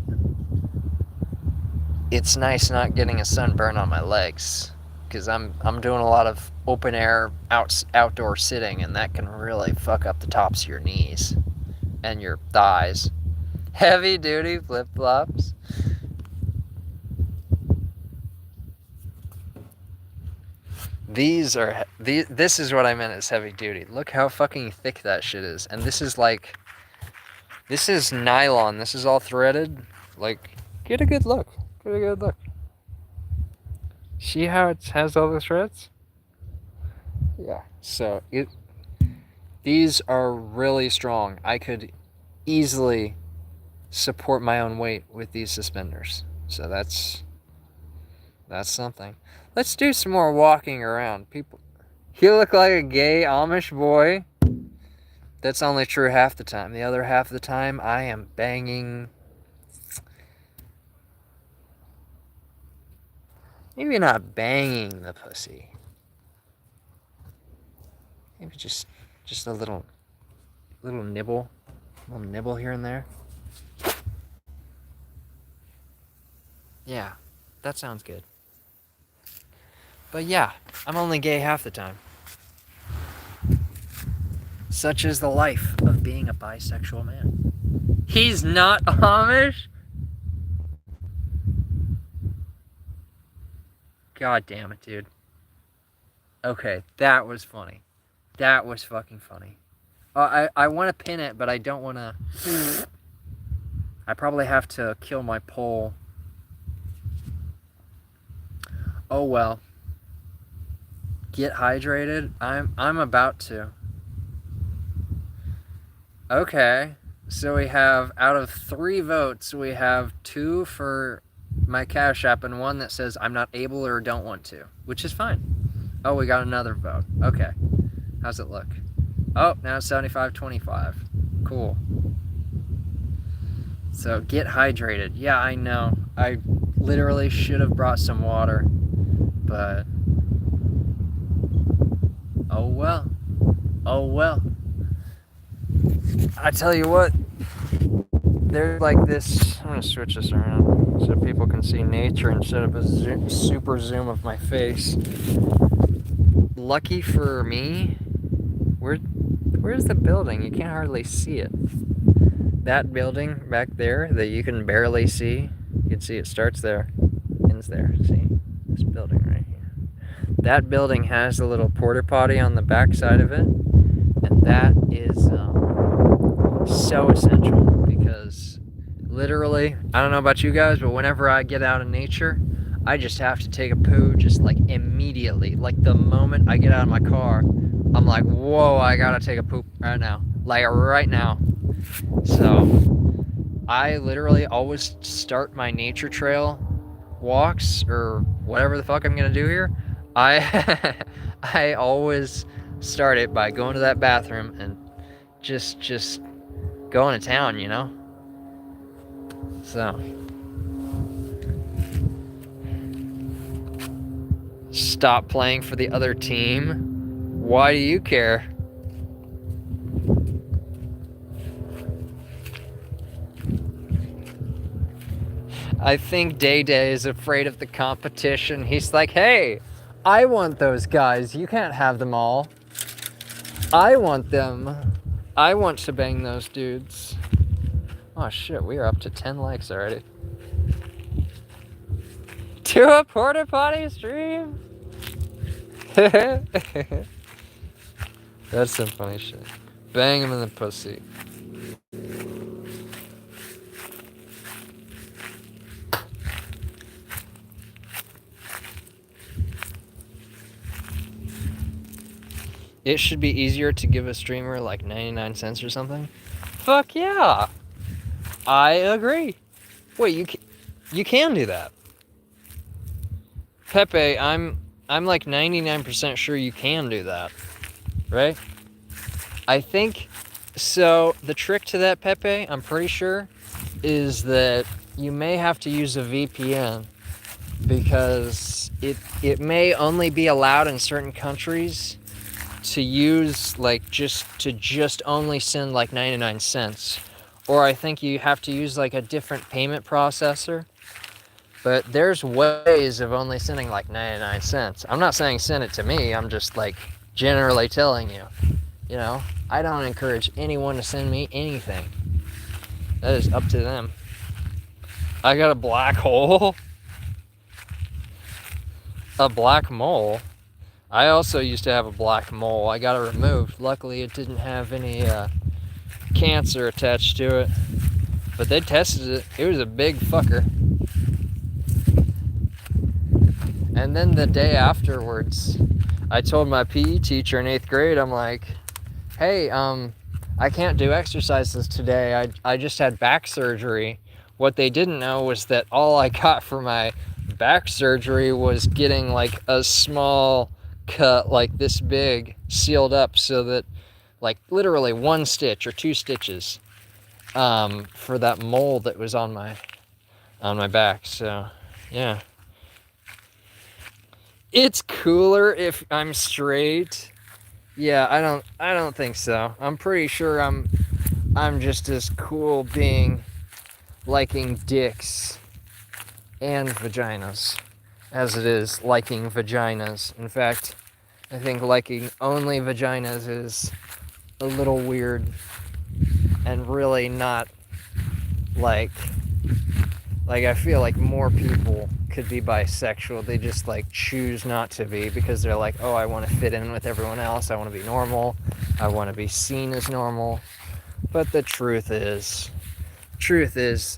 it's nice not getting a sunburn on my legs, because I'm doing a lot of open air outdoor sitting, and that can really fuck up the tops of your knees and your thighs. Heavy duty flip-flops. This is what I meant as heavy duty. Look how fucking thick that shit is. And this is nylon. This is all threaded. Like, get a good look. Get a good look. See how it has all the threads? Yeah. So these are really strong. I could easily support my own weight with these suspenders. So that's something. Let's do some more walking around. People, you look like a gay Amish boy. That's only true half the time. The other half of the time, I am banging. Maybe not banging the pussy. Maybe just a little nibble. A little nibble here and there. Yeah, that sounds good. But yeah, I'm only gay half the time. Such is the life of being a bisexual man. He's not Amish? God damn it, dude. Okay, that was funny. That was fucking funny. I want to pin it, but I don't want to... I probably have to kill my poll. Oh well. Get hydrated? I'm about to. Okay. So we have, out of 3 votes, we have 2 for my Cash App and 1 that says I'm not able or don't want to, which is fine. Oh, we got another vote. Okay. How's it look? Oh, now it's 75-25. Cool. So get hydrated. Yeah, I know. I literally should have brought some water, but oh well. Oh well. I tell you what, there's like this, I'm going to switch this around so people can see nature instead of a super zoom of my face. Lucky for me, where's the building? You can't hardly see it. That building back there that you can barely see, you can see it starts there, ends there. See, this building right here. that building has a little porta potty on the back side of it, and that is so essential because literally, I don't know about you guys, but whenever I get out in nature, I just have to take a poo just like immediately. Like the moment I get out of my car, I'm like, whoa, I gotta take a poop right now. Like right now. So I literally always start my nature trail walks or whatever the fuck I'm gonna do here. I I always start it by going to that bathroom and just going to town, you know? So stop playing for the other team. Why do you care? I think Day Day is afraid of the competition. He's like, hey, I want those guys. You can't have them all. I want them. I want to bang those dudes. Oh shit, we are up to 10 likes already. To a porta potty stream? That's some funny shit. Bang him in the pussy. It should be easier to give a streamer like 99 cents or something. Fuck yeah. I agree. Wait, you can do that. Pepe, I'm like 99% sure you can do that. Right? I think so. The trick to that, Pepe, I'm pretty sure, is that you may have to use a VPN because it may only be allowed in certain countries to use like just only send like 99 cents, or I think you have to use like a different payment processor. But there's ways of only sending like 99 cents. I'm not saying send it to me, I'm just like generally telling you, you know, I don't encourage anyone to send me anything. That is up to them. I got a black hole. A black mole. I also used to have a black mole. I got it removed. Luckily, it didn't have any cancer attached to it. But they tested it. It was a big fucker. And then the day afterwards, I told my PE teacher in 8th grade, I'm like, hey, I can't do exercises today. I just had back surgery. What they didn't know was that all I got for my back surgery was getting like a small cut like this big sealed up so that like literally 1 stitch or 2 stitches for that mole that was on my back. So yeah, it's cooler if I'm straight. Yeah, I don't think so. I'm pretty sure I'm just as cool being liking dicks and vaginas as it is liking vaginas. In fact, I think liking only vaginas is a little weird and really not like I feel like more people could be bisexual. They just like choose not to be because they're like, oh, I want to fit in with everyone else. I want to be normal. I want to be seen as normal. But the truth is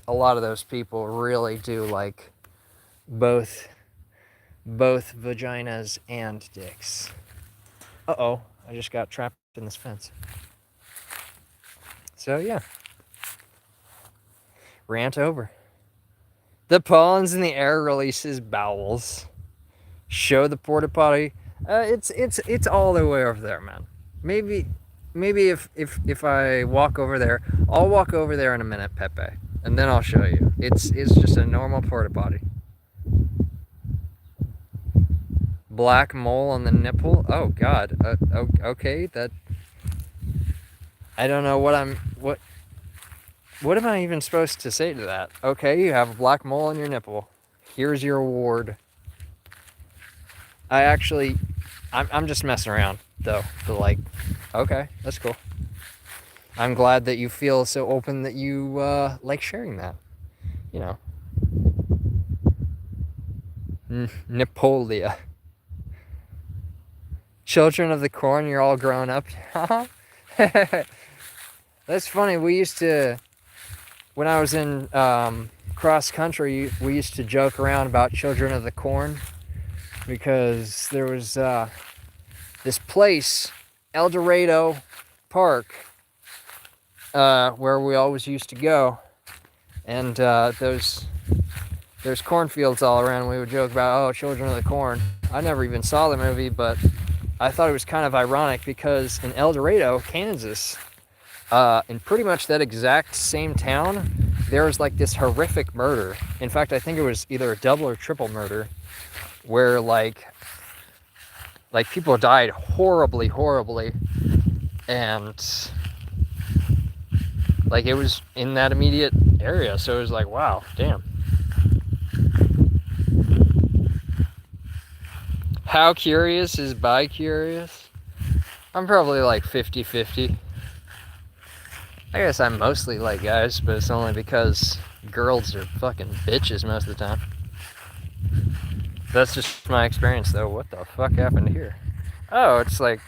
a lot of those people really do like both vaginas and dicks. Uh-oh, I just got trapped in this fence. So yeah. Rant over. The pollens in the air releases bowels. Show the porta potty. It's all the way over there, man. Maybe if I walk over there, I'll walk over there in a minute, Pepe, and then I'll show you. It's just a normal porta potty. Black mole on the nipple. Oh God. Okay, that. I don't know what What am I even supposed to say to that? Okay, you have a black mole on your nipple. Here's your award. I'm just messing around though. But like, okay, that's cool. I'm glad that you feel so open that you like sharing that. You know. Nipolia. Children of the Corn, you're all grown up. That's funny. We used to, when I was in cross country, we used to joke around about Children of the Corn because there was this place, El Dorado Park, where we always used to go, and there's cornfields all around. We would joke about, oh, Children of the Corn. I never even saw the movie, but I thought it was kind of ironic because in El Dorado, Kansas, in pretty much that exact same town, there was like this horrific murder. In fact, I think it was either a double or triple murder where like people died horribly, and like it was in that immediate area. So it was like, wow, damn. How curious is bi-curious? I'm probably like 50-50. I guess I'm mostly like guys, but it's only because girls are fucking bitches most of the time. That's just my experience though. What the fuck happened here? Oh, it's like,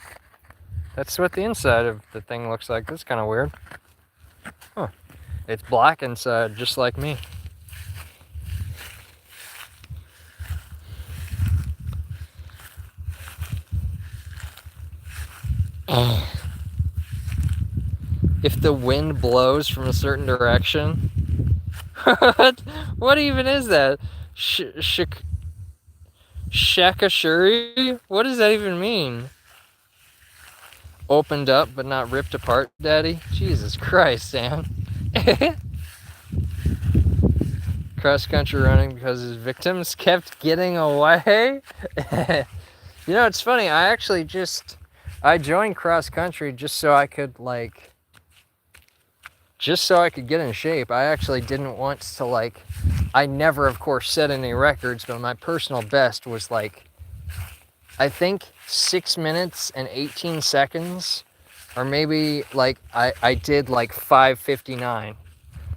that's what the inside of the thing looks like. That's kind of weird. Huh. It's black inside, just like me. If the wind blows from a certain direction, what even is that? Shakashuri? What does that even mean? Opened up but not ripped apart, Daddy? Jesus Christ, Sam. Cross country running because his victims kept getting away. You know, it's funny. I joined cross country just so I could get in shape. I actually didn't want to I never, of course, set any records, but my personal best was I think 6 minutes and 18 seconds, or maybe I did 5:59.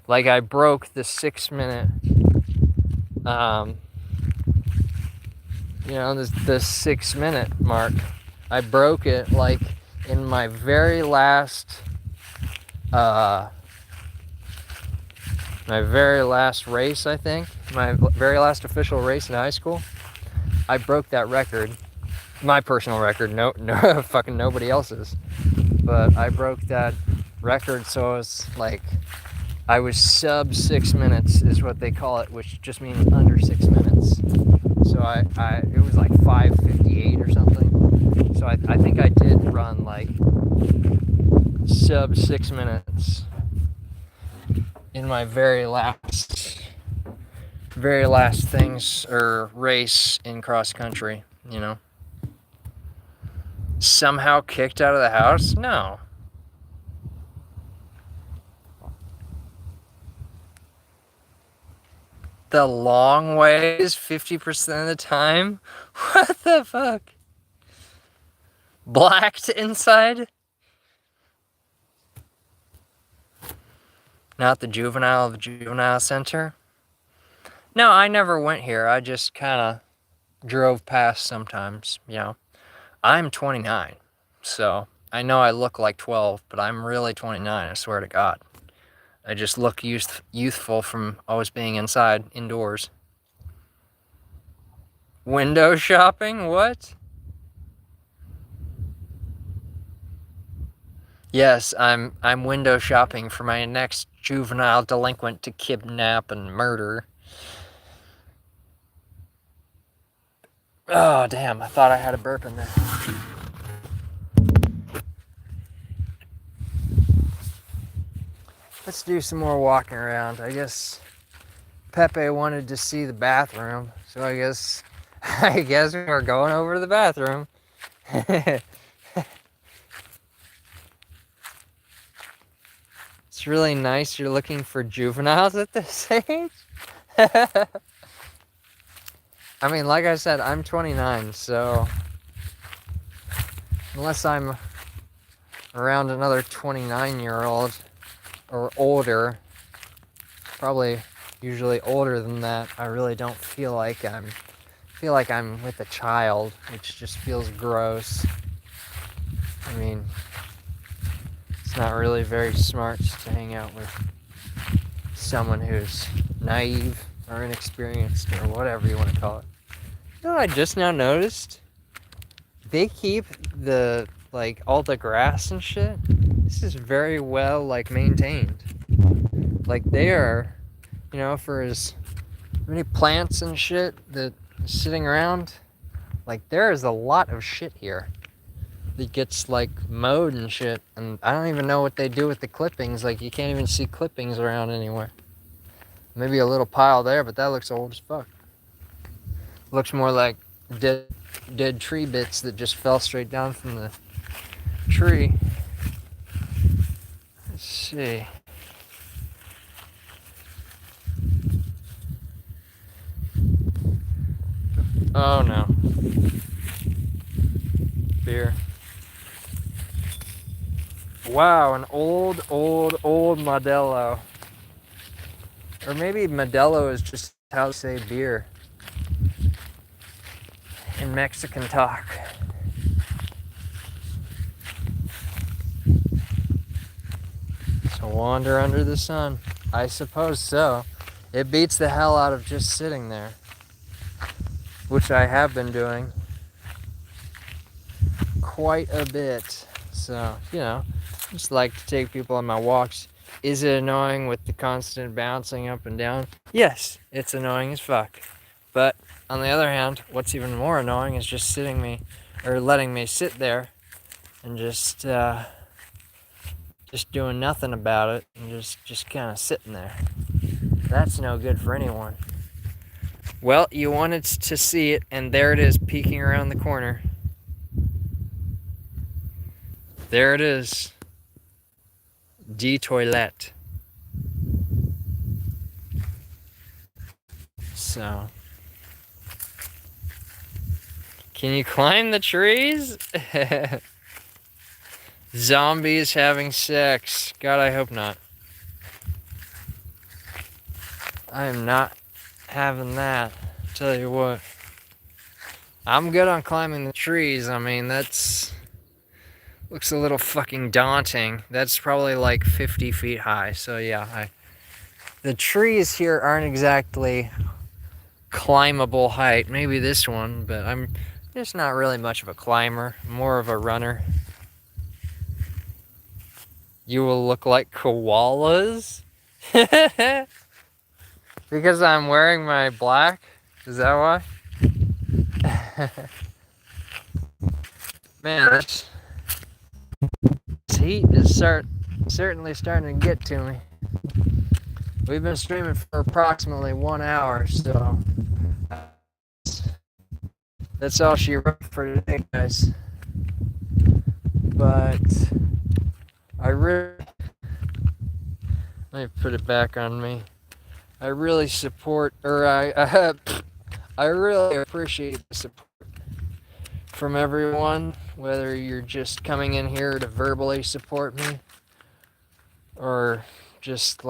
I broke the 6 minute, the 6 minute mark. I broke it in my very last, race, I think. My very last official race in high school. I broke that record. My personal record, no, fucking nobody else's. But I broke that record, so it's I was sub 6 minutes is what they call it, which just means under 6 minutes. So it was 5:58 or something. So I think I did run sub 6 minutes in my very last things or race in cross country, Somehow kicked out of the house? No. The long way is 50% of the time? What the fuck? Blacked inside? Not the juvenile center? No, I never went here. I just kind of drove past sometimes, I'm 29, so I know I look like 12, but I'm really 29, I swear to God. I just look youthful from always being indoors. Window shopping? What? Yes, I'm window shopping for my next juvenile delinquent to kidnap and murder. Oh, damn, I thought I had a burp in there. Let's do some more walking around. I guess Pepe wanted to see the bathroom, so I guess we're going over to the bathroom. It's really nice you're looking for juveniles at this age. I mean, like I said, I'm 29, so unless I'm around another 29-year-old or older, probably usually older than that, I really don't feel like I'm with a child, which just feels gross. I mean, it's not really very smart to hang out with someone who's naive or inexperienced or whatever you want to call it. You know what I just now noticed? They keep all the grass and shit. This is very well maintained. Like they are, for as many plants and shit that is sitting around, there is a lot of shit here that gets mowed and shit, and I don't even know what they do with the clippings. You can't even see clippings around anywhere. Maybe a little pile there, but that looks old as fuck. Looks more like dead tree bits that just fell straight down from the tree. Let's see. Oh no. Beer. Wow, an old Modelo. Or maybe Modelo is just how to say beer in Mexican talk. So wander under the sun. I suppose so. It beats the hell out of just sitting there, which I have been doing quite a bit. So, just like to take people on my walks. Is it annoying with the constant bouncing up and down? Yes, it's annoying as fuck. But on the other hand, what's even more annoying is just letting me sit there and just doing nothing about it and just kind of sitting there. That's no good for anyone. Well, you wanted to see it, and there it is, peeking around the corner. There it is. Die Toilette. So, can you climb the trees? Zombies having sex. God, I hope not. I am not having that. Tell you what. I'm good on climbing the trees. I mean, that's looks a little fucking daunting. That's probably 50 feet high. So yeah, the trees here aren't exactly climbable height. Maybe this one, but I'm just not really much of a climber. More of a runner. You will look like koalas? Because I'm wearing my black? Is that why? Man, this heat is certainly starting to get to me. We've been streaming for approximately 1 hour, so that's all she wrote for today, guys. But let me put it back on me. I really support, or I really appreciate the support from everyone, whether you're just coming in here to verbally support me, or just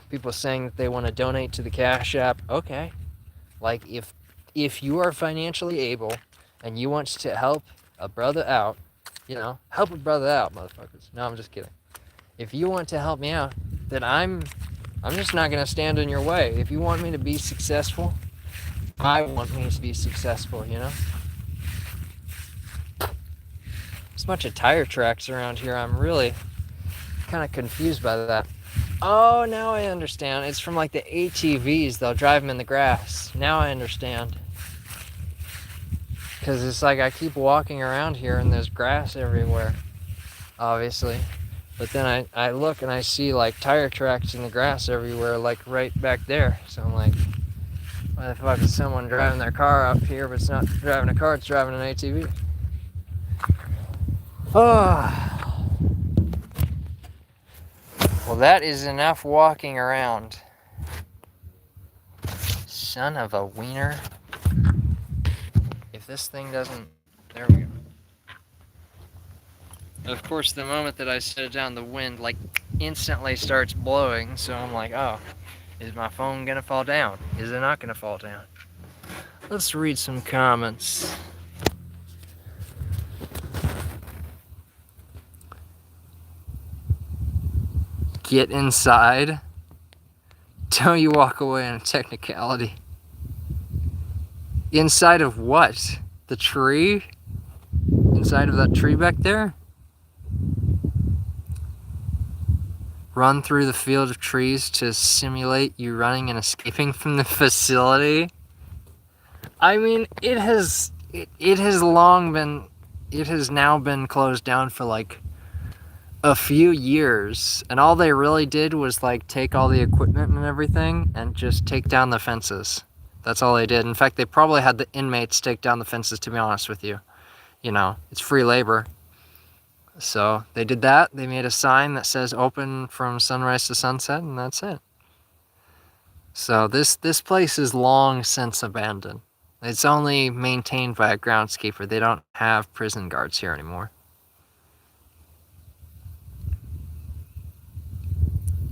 people saying that they want to donate to the Cash App. Okay, if you are financially able and you want to help a brother out, help a brother out, motherfuckers. No, I'm just kidding. If you want to help me out, then I'm just not gonna stand in your way. If you want me to be successful, I want me to be successful, There's a bunch of tire tracks around here. I'm really kind of confused by that. Oh, now I understand. It's from the ATVs. They'll drive them in the grass. Now I understand. Because it's I keep walking around here and there's grass everywhere, obviously. But then I look and I see tire tracks in the grass everywhere, right back there. So I'm like, why the fuck is someone driving their car up here, but it's not driving a car, it's driving an ATV? Oh. Well, that is enough walking around. Son of a wiener. If this thing doesn't... There we go. Of course, the moment that I set it down, the wind instantly starts blowing. So I'm like, oh, is my phone gonna fall down? Is it not gonna fall down? Let's read some comments. Get inside. Don't you walk away on a technicality. Inside of what? The tree? Inside of that tree back there? Run through the field of trees to simulate you running and escaping from the facility? I mean, it has now been closed down for like a few years, and all they really did was like take all the equipment and everything and just take down the fences. That's all they did. In fact, they probably had the inmates take down the fences, to be honest with you. You know, it's free labor. So they did that. They made a sign that says open from sunrise to sunset, and that's it. So this place is long since abandoned. It's only maintained by a groundskeeper. They don't have prison guards here anymore.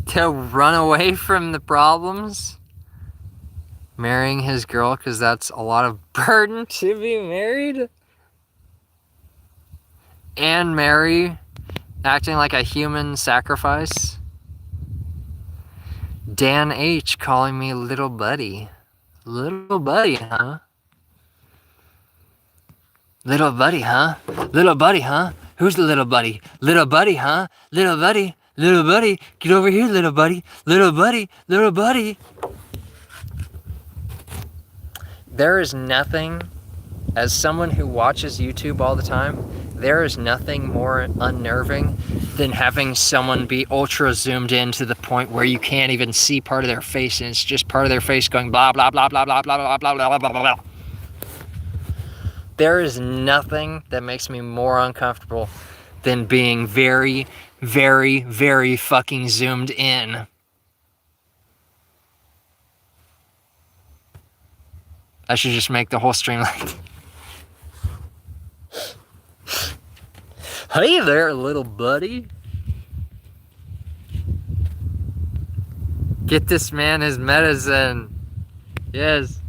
To run away from the problems? Marrying his girl because that's a lot of burden to be married? And marry, acting like a human sacrifice? Dan H. calling me little buddy. Little buddy, huh? Little buddy, huh? Little buddy, huh? Who's the little buddy? Little buddy, huh? Little buddy, little buddy. Get over here, little buddy. Little buddy, little buddy. There is nothing, as someone who watches YouTube all the time, there is nothing more unnerving than having someone be ultra zoomed in to the point where you can't even see part of their face, and it's just part of their face going blah, blah, blah, blah, blah, blah, blah, blah, blah, blah, blah, blah. There is nothing that makes me more uncomfortable than being very, very, very fucking zoomed in. I should just make the whole stream like... Hey there, little buddy. Get this man his medicine. Yes.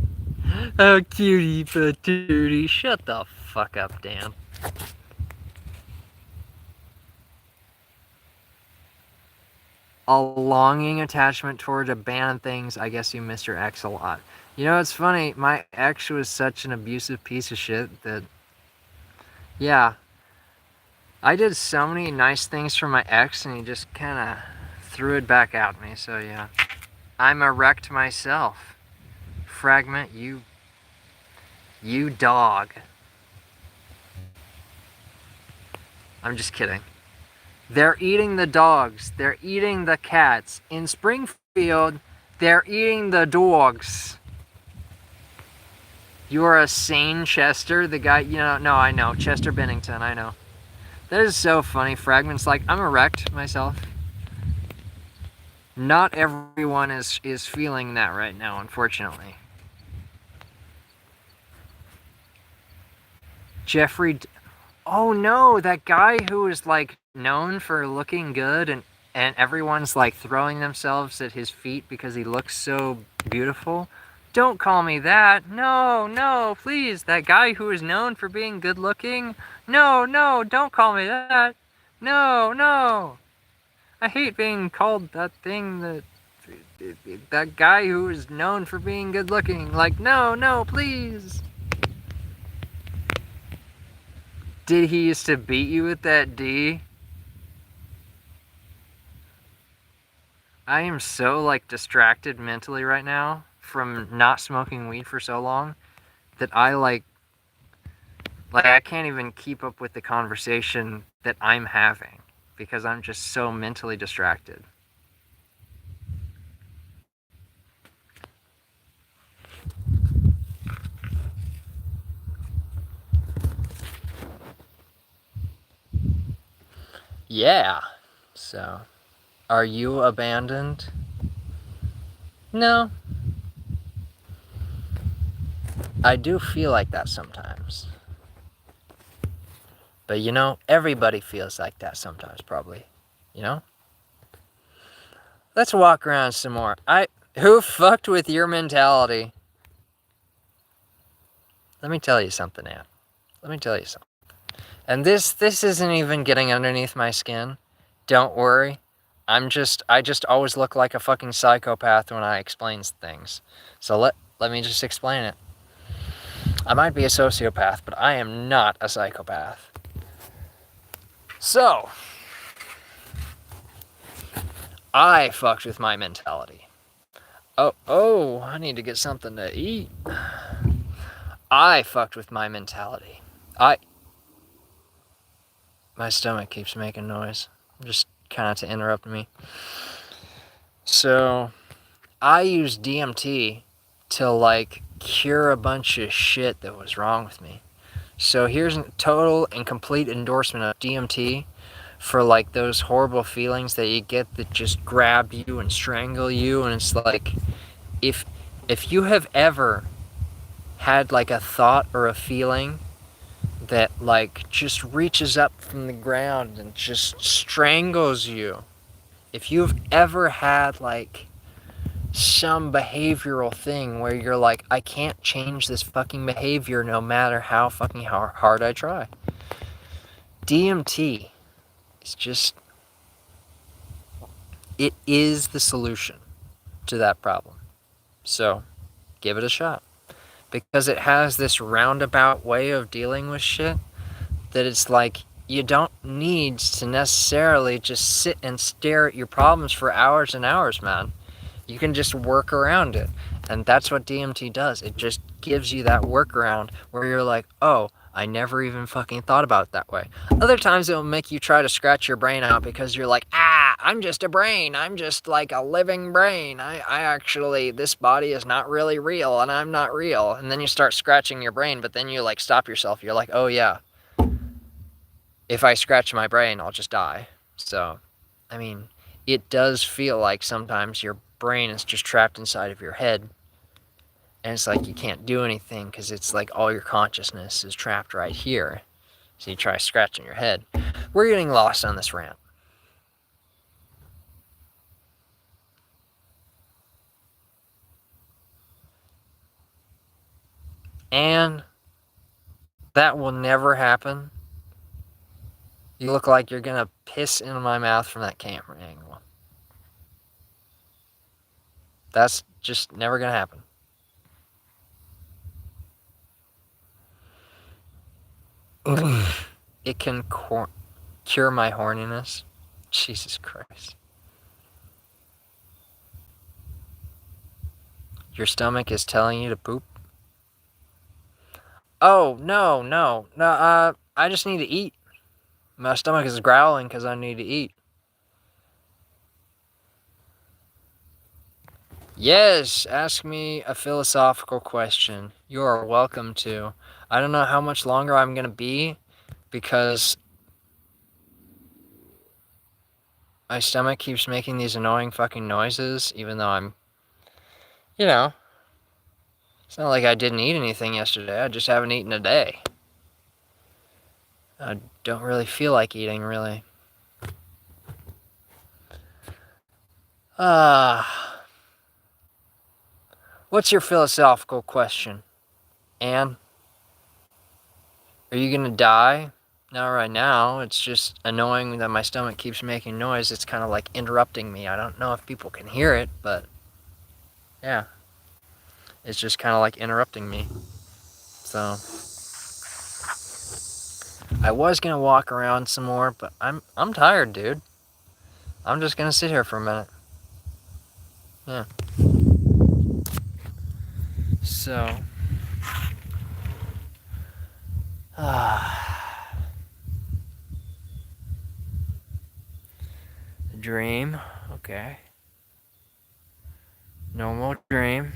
Oh, cutie patootie. Shut the fuck up, Dan. A longing attachment toward abandoned things. I guess you miss your ex a lot. You know, it's funny. My ex was such an abusive piece of shit that... Yeah. I did so many nice things for my ex, and he just kind of threw it back at me, so yeah. I'm erect myself. Fragment, you dog. I'm just kidding. They're eating the dogs. They're eating the cats. In Springfield, they're eating the dogs. You are a sane Chester, the guy, you know, no, I know, Chester Bennington, I know. That is so funny. Fragment's like, I'm erect myself. Not everyone is feeling that right now, unfortunately. Jeffrey... Oh no, that guy who is like known for looking good and everyone's like throwing themselves at his feet because he looks so beautiful. Don't call me that. No, no, please. That guy who is known for being good looking. No, no, don't call me that. No, no. I hate being called that thing that guy who is known for being good looking. Like, no, no, please. Did he used to beat you with that D? I am so like distracted mentally right now from not smoking weed for so long that I like I can't even keep up with the conversation that I'm having because I'm just so mentally distracted. Yeah. So, are you abandoned? No. I do feel like that sometimes. But you know, everybody feels like that sometimes, probably. You know? Let's walk around some more. Who fucked with your mentality? Let me tell you something, Ann. Let me tell you something. And this isn't even getting underneath my skin. Don't worry. I just always look like a fucking psychopath when I explain things. So let me just explain it. I might be a sociopath, but I am not a psychopath. So, I fucked with my mentality. Oh, I need to get something to eat. I fucked with my mentality. My stomach keeps making noise. Just kind of to interrupt me. So, I used DMT to like cure a bunch of shit that was wrong with me. So here's a total and complete endorsement of DMT for like those horrible feelings that you get that just grab you and strangle you, and it's like if you have ever had like a thought or a feeling that like just reaches up from the ground and just strangles you, if you've ever had like some behavioral thing where you're like, I can't change this fucking behavior no matter how fucking hard I try, DMT is just, it is the solution to that problem. So give it a shot, because it has this roundabout way of dealing with shit that it's like you don't need to necessarily just sit and stare at your problems for hours and hours, man. You can just work around it. And that's what DMT does. It just gives you that workaround where you're like, oh, I never even fucking thought about it that way. Other times it'll make you try to scratch your brain out because you're like, I'm just a brain. I'm just like a living brain. I actually, this body is not really real and I'm not real. And then you start scratching your brain, but then you like stop yourself. You're like, oh yeah, if I scratch my brain, I'll just die. So, I mean, it does feel like sometimes your brain is just trapped inside of your head, and it's like you can't do anything because it's like all your consciousness is trapped right here. So you try scratching your head. We're getting lost on this rant. And that will never happen. You look like you're gonna piss into my mouth from that camera angle. That's just never gonna happen. It can cure my horniness. Jesus Christ. Your stomach is telling you to poop? Oh, no. I just need to eat. My stomach is growling because I need to eat. Yes, ask me a philosophical question. You are welcome to. I don't know how much longer I'm going to be because my stomach keeps making these annoying fucking noises, even though I'm, it's not like I didn't eat anything yesterday. I just haven't eaten a day. I don't really feel like eating, really. What's your philosophical question, Anne? Are you gonna die? Not right now. It's just annoying that my stomach keeps making noise. It's kind of like interrupting me. I don't know if people can hear it, but yeah. It's just kind of like interrupting me. So I was gonna walk around some more, but I'm tired, dude. I'm just gonna sit here for a minute. Yeah. So dream, okay. Normal dream.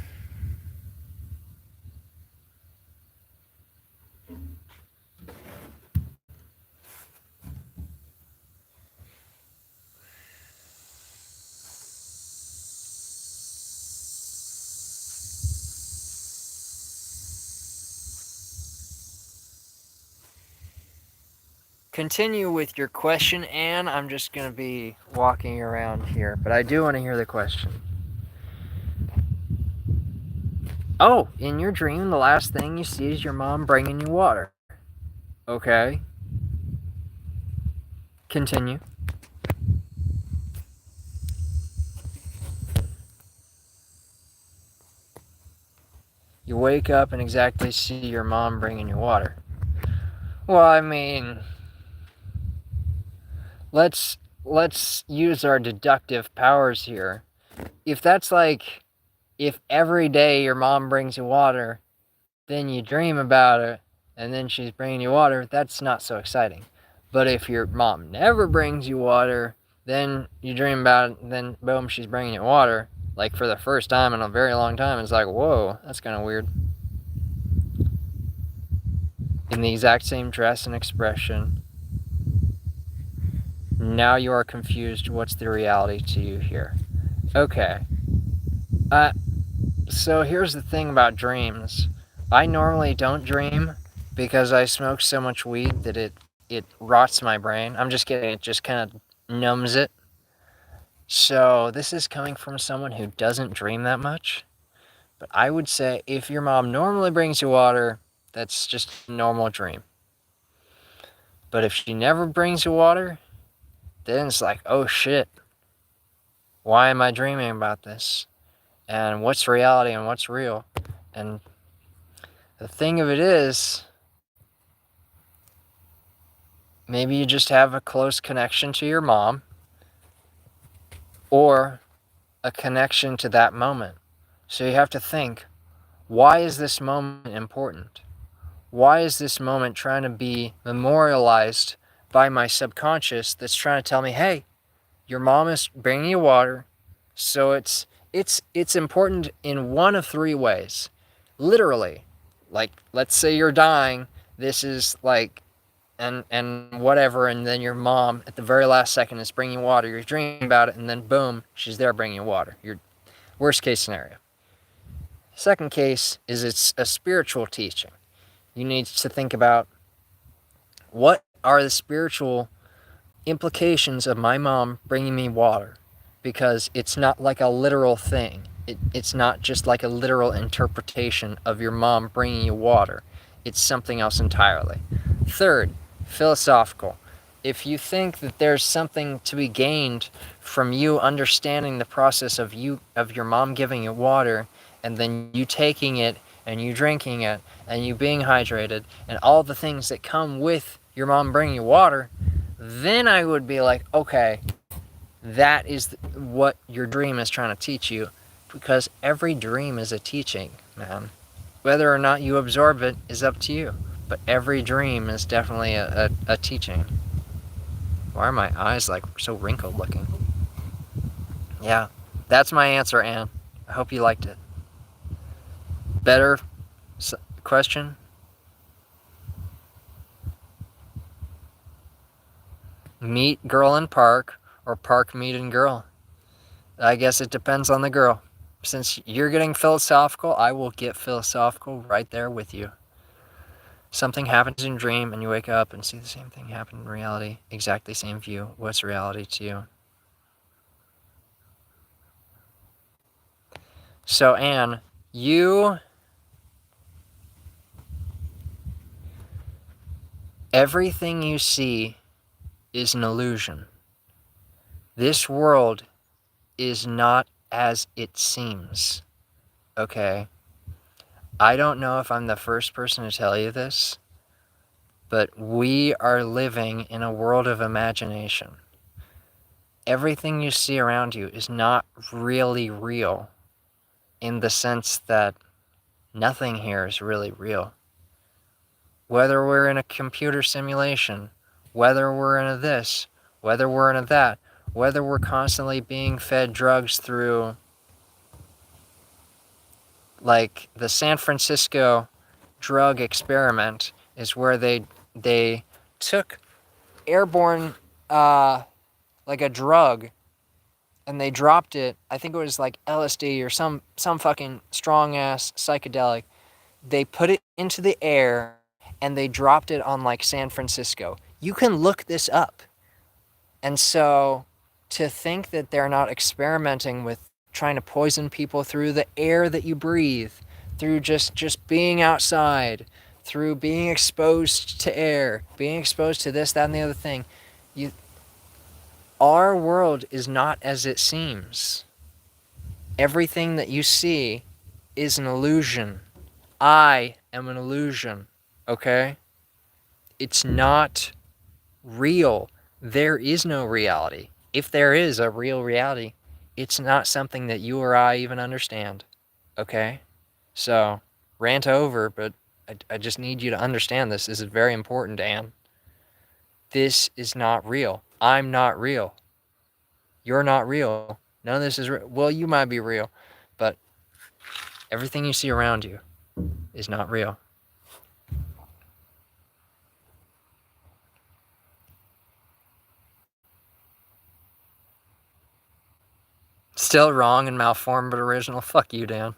Continue with your question, Anne. I'm just going to be walking around here, but I do want to hear the question. Oh, in your dream, the last thing you see is your mom bringing you water. Okay. Continue. You wake up and exactly see your mom bringing you water. Well, I mean, let's use our deductive powers here. If that's like, if every day your mom brings you water, then you dream about it, and then she's bringing you water, that's not so exciting. But if your mom never brings you water, then you dream about it, and then boom, she's bringing you water, like for the first time in a very long time. It's like, whoa, that's kind of weird. In the exact same dress and expression. Now you are confused. What's the reality to you here? Okay. So here's the thing about dreams. I normally don't dream because I smoke so much weed that it rots my brain. I'm just kidding. It just kind of numbs it. So this is coming from someone who doesn't dream that much. But I would say if your mom normally brings you water, that's just a normal dream. But if she never brings you water, then it's like, oh shit, why am I dreaming about this? And what's reality and what's real? And the thing of it is, maybe you just have a close connection to your mom, or a connection to that moment. So you have to think, why is this moment important? Why is this moment trying to be memorialized by my subconscious that's trying to tell me, hey, your mom is bringing you water, so it's important in one of three ways. Literally, like, let's say you're dying, this is like, and whatever, and then your mom at the very last second is bringing water, you're dreaming about it, and then boom, she's there bringing you water. Your worst case scenario. Second case is it's a spiritual teaching. You need to think about, what are the spiritual implications of my mom bringing me water? Because it's not like a literal thing. It's not just like a literal interpretation of your mom bringing you water. It's something else entirely. Third, philosophical. If you think that there's something to be gained from you understanding the process of your mom giving you water, and then you taking it and you drinking it and you being hydrated and all the things that come with your mom bringing you water, then I would be like, okay, that is what your dream is trying to teach you, because every dream is a teaching, man. Whether or not you absorb it is up to you, but every dream is definitely a teaching. Why are my eyes like so wrinkled looking? Yeah, that's my answer, Anne. I hope you liked it. Better question? Meet girl in park, or park meeting girl? I guess it depends on the girl. Since you're getting philosophical, I will get philosophical right there with you. Something happens in a dream and you wake up and see the same thing happen in reality. Exactly same view. What's reality to you? So, Anne, everything you see is an illusion. This world is not as it seems. Okay? I don't know if I'm the first person to tell you this, but we are living in a world of imagination. Everything you see around you is not really real, in the sense that nothing here is really real. Whether we're in a computer simulation, whether we're in a this, whether we're in a that, whether we're constantly being fed drugs through, like, the San Francisco drug experiment is where they took airborne, like a drug, and they dropped it. I think it was like LSD or some fucking strong ass psychedelic. They put it into the air and they dropped it on like San Francisco. You can look this up. And so to think that they're not experimenting with trying to poison people through the air that you breathe, through just being outside, through being exposed to air, being exposed to this, that, and the other thing, our world is not as it seems. Everything that you see is an illusion. I am an illusion, okay? It's not real. There is no reality. If there is a real reality, it's not something that you or I even understand, okay? So, rant over, but I just need you to understand this. This is very important, Anne. This is not real. I'm not real. You're not real. None of this is real. Well, you might be real, but everything you see around you is not real. Still wrong and malformed, but original. Fuck you, Dan.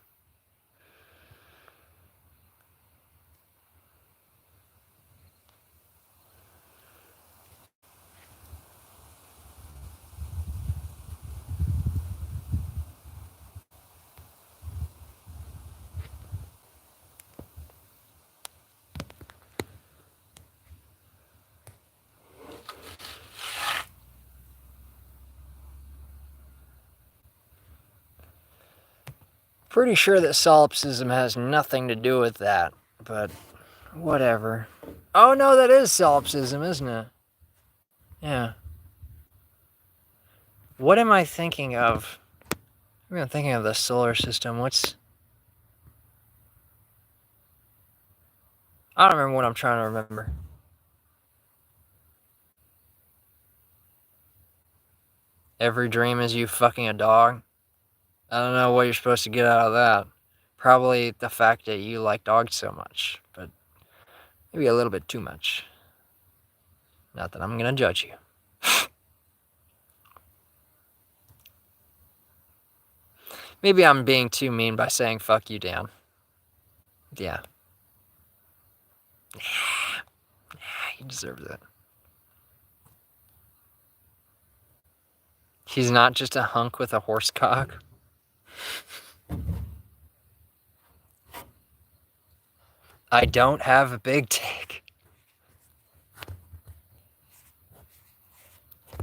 Pretty sure that solipsism has nothing to do with that, but whatever. Oh no, that is solipsism, isn't it? Yeah. What am I thinking of? I'm thinking of the solar system. I don't remember what I'm trying to remember. Every dream is you fucking a dog. I don't know what you're supposed to get out of that. Probably the fact that you like dogs so much, but maybe a little bit too much. Not that I'm gonna judge you. Maybe I'm being too mean by saying fuck you, Dan. Yeah. He deserves it. He's not just a hunk with a horse cock. I don't have a big dick.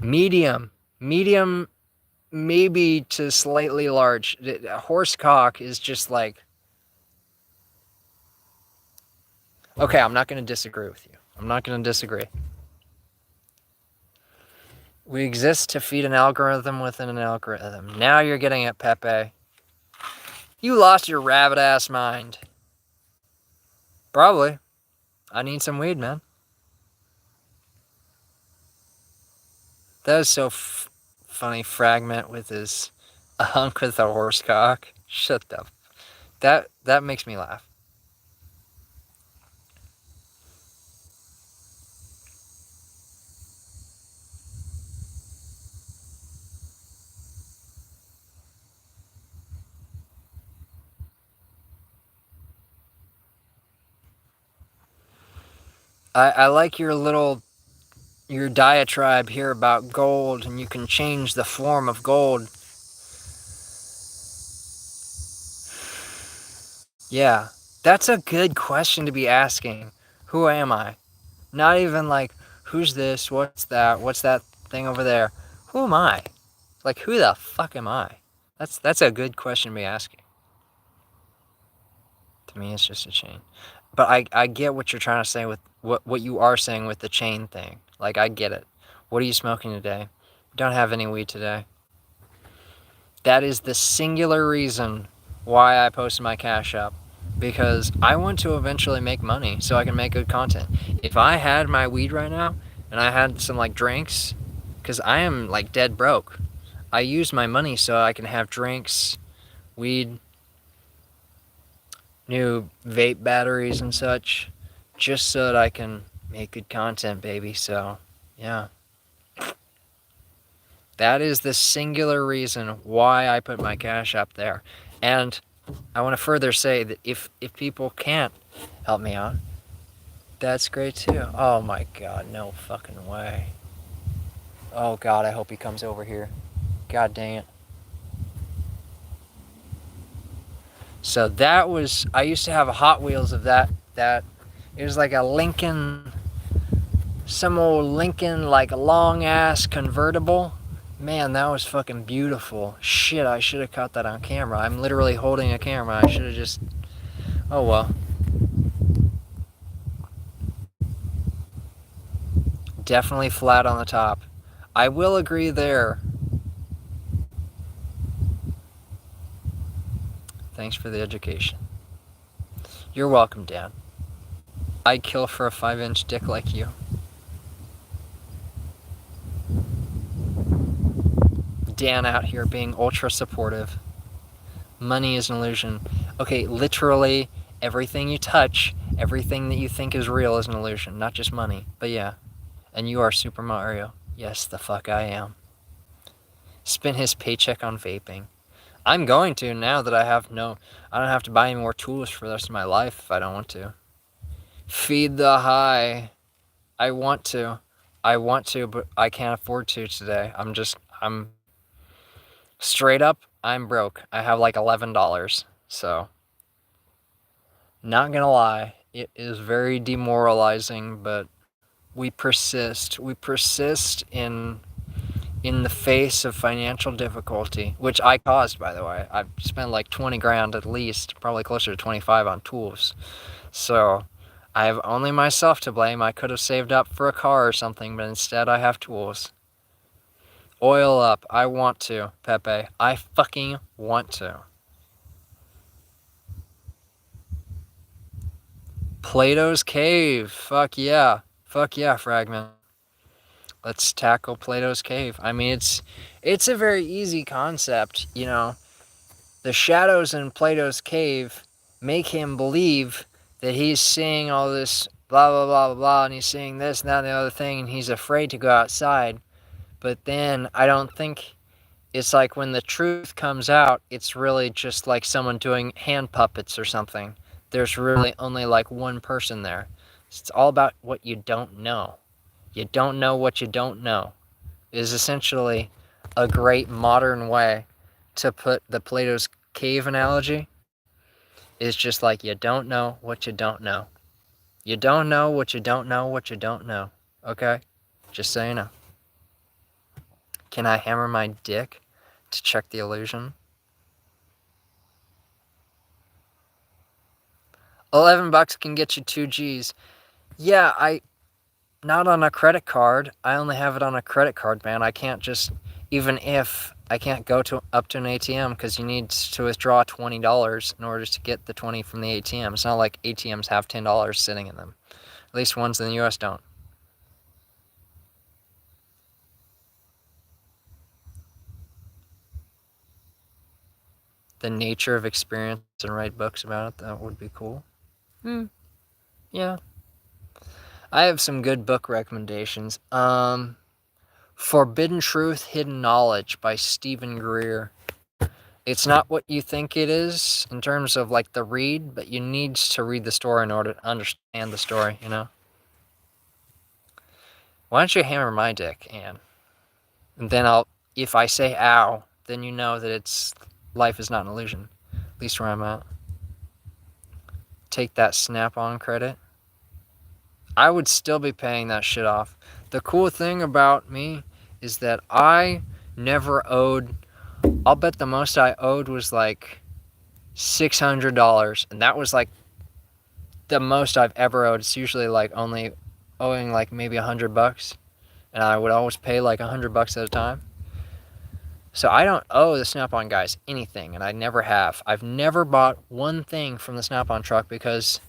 Medium, maybe to slightly large. A horse cock is just like... Okay, I'm not going to disagree with you. I'm not going to disagree. We exist to feed an algorithm within an algorithm. Now you're getting at Pepe. You lost your rabbit-ass mind. Probably. I need some weed, man. That was so funny. Fragment with his... A hunk with a horse cock. Shut up. That makes me laugh. I like your diatribe here about gold, and you can change the form of gold. Yeah, that's a good question to be asking. Who am I? Not even like, who's this? What's that? What's that thing over there? Who am I? Like, who the fuck am I? That's a good question to be asking. To me, it's just a chain. But I get what you're trying to say with what you are saying with the chain thing. Like, I get it. What are you smoking today? Don't have any weed today. That is the singular reason why I posted my Cash App. Because I want to eventually make money so I can make good content. If I had my weed right now and I had some like drinks, because I am like dead broke, I use my money so I can have drinks, weed, new vape batteries and such, just so that I can make good content, baby. So, yeah. That is the singular reason why I put my Cash App there. And I want to further say that if people can't help me out, that's great too. Oh my god, no fucking way. Oh god, I hope he comes over here. God dang it. So that was, I used to have a Hot Wheels of that, it was like a Lincoln, some old Lincoln, like long ass convertible. Man, that was fucking beautiful. Shit, I should have caught that on camera. I'm literally holding a camera. I should have just... Oh well. Definitely flat on the top. I will agree there. Thanks for the education. You're welcome, Dan. I'd kill for a 5-inch dick like you. Dan out here being ultra supportive. Money is an illusion. Okay, literally everything you touch, everything that you think is real is an illusion, not just money. But yeah, and you are Super Mario. Yes, the fuck I am. Spend his paycheck on vaping. I'm going to now that I don't have to buy any more tools for the rest of my life if I don't want to. Feed the high. I want to, but I can't afford to today. I'm straight up, I'm broke. I have like $11, so not gonna lie, it is very demoralizing, but we persist. We persist in the face of financial difficulty, which I caused, by the way. I've spent like 20 grand at least, probably closer to 25 on tools. So I have only myself to blame. I could have saved up for a car or something, but instead I have tools. Oil up. I want to, Pepe. I fucking want to. Plato's Cave. Fuck yeah. Fuck yeah, Fragment. Let's tackle Plato's Cave. I mean, it's a very easy concept, you know. The shadows in Plato's Cave make him believe that he's seeing all this blah, blah, blah, blah, blah, and he's seeing this and that and the other thing, and he's afraid to go outside. But then I don't think it's like when the truth comes out, it's really just like someone doing hand puppets or something. There's really only like one person there. It's all about what you don't know. You don't know what you don't know is essentially a great modern way to put the Plato's Cave analogy. Is just like you don't know what you don't know. You don't know what you don't know what you don't know. Okay? Just so you know. Can I hammer my dick to check the illusion? $11 can get you 2 G's. Yeah, not on a credit card. I only have it on a credit card, man. I can't just, even if I can't go up to an ATM because you need to withdraw $20 in order to get the 20 from the ATM. It's not like ATMs have $10 sitting in them. At least ones in the US don't. The nature of experience and write books about it, that would be cool. Yeah. I have some good book recommendations. Forbidden Truth, Hidden Knowledge by Stephen Greer. It's not what you think it is in terms of like the read, but you need to read the story in order to understand the story, you know? Why don't you hammer my dick, Anne? And then if I say ow, then you know that life is not an illusion. At least where I'm at. Take that Snap-on credit. I would still be paying that shit off. The cool thing about me is that I never owed, I'll bet the most I owed was like $600. And that was like the most I've ever owed. It's usually like only owing like maybe $100. And I would always pay like $100 at a time. So I don't owe the Snap-on guys anything, and I never have. I've never bought one thing from the Snap-on truck because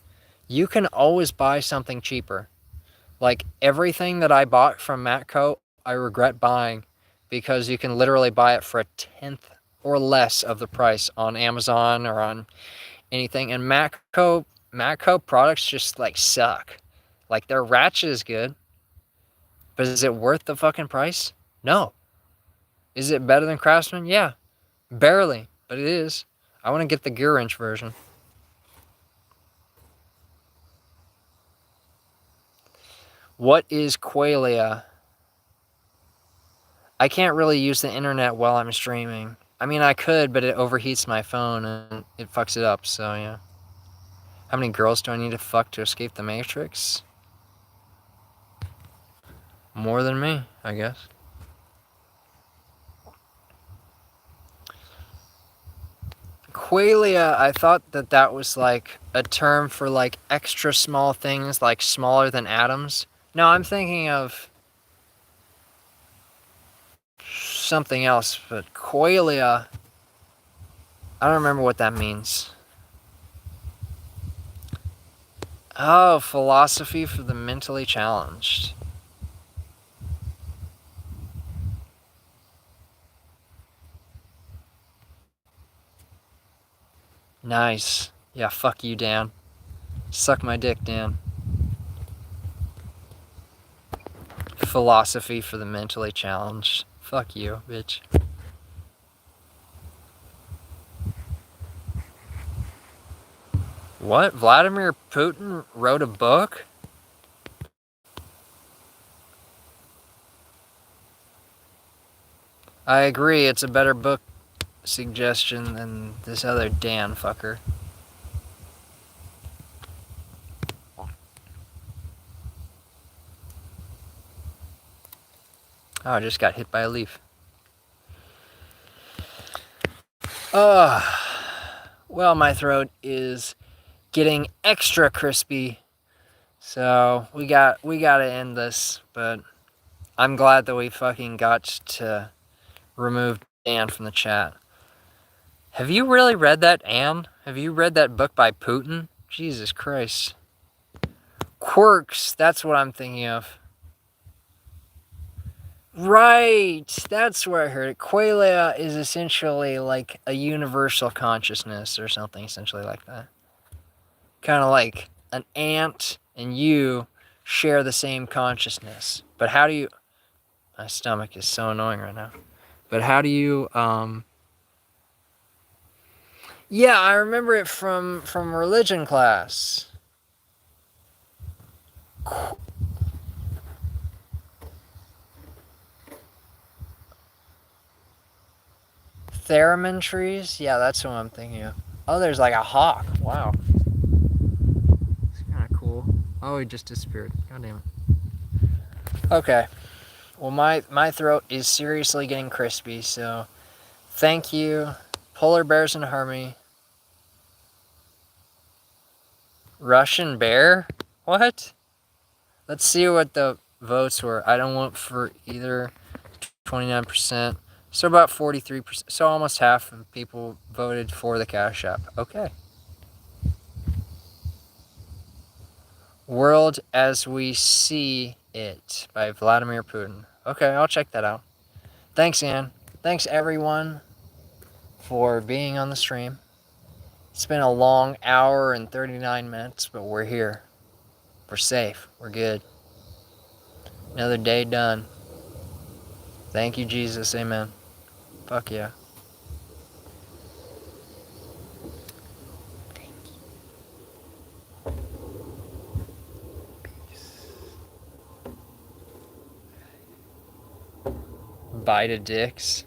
you can always buy something cheaper. Like everything that I bought from Matco, I regret buying because you can literally buy it for a tenth or less of the price on Amazon or on anything. And Matco products just like suck. Like their ratchet is good, but is it worth the fucking price? No. Is it better than Craftsman? Yeah. Barely, but it is. I want to get the gear wrench version. What is Qualia? I can't really use the internet while I'm streaming. I mean, I could, but it overheats my phone and it fucks it up, so yeah. How many girls do I need to fuck to escape the Matrix? More than me, I guess. Qualia, I thought that was like a term for like extra small things, like smaller than atoms. No, I'm thinking of something else, but qualia, I don't remember what that means. Oh, philosophy for the mentally challenged. Nice. Yeah, fuck you, Dan. Suck my dick, Dan. Philosophy for the mentally challenged. Fuck you, bitch. What? Vladimir Putin wrote a book? I agree, it's a better book suggestion than this other Dan fucker. Oh, I just got hit by a leaf. Well, my throat is getting extra crispy, so we gotta end this, but I'm glad that we fucking got to remove Dan from the chat. Have you really read that, Anne? Have you read that book by Putin? Jesus Christ. Quirks, that's what I'm thinking of. Right, that's where I heard it. Qualia is essentially like a universal consciousness or something essentially like that. Kind of like an ant and you share the same consciousness. But how do you... My stomach is so annoying right now. But how do you... Yeah, I remember it from religion class. Theremin trees? Yeah, that's what I'm thinking of. Oh, there's like a hawk. Wow. It's kind of cool. Oh, he just disappeared. God damn it. Okay. Well, my throat is seriously getting crispy, so thank you. Polar Bears in Harmony. Russian bear? What? Let's see what the votes were. I don't vote for either. 29%. So about 43%. So almost half of people voted for the Cash App. Okay. World as We See It by Vladimir Putin. Okay, I'll check that out. Thanks, Ann. Thanks, everyone, for being on the stream. It's been a long hour and 39 minutes, but we're here. We're safe. We're good. Another day done. Thank you, Jesus. Amen. Fuck yeah. Bite of dicks.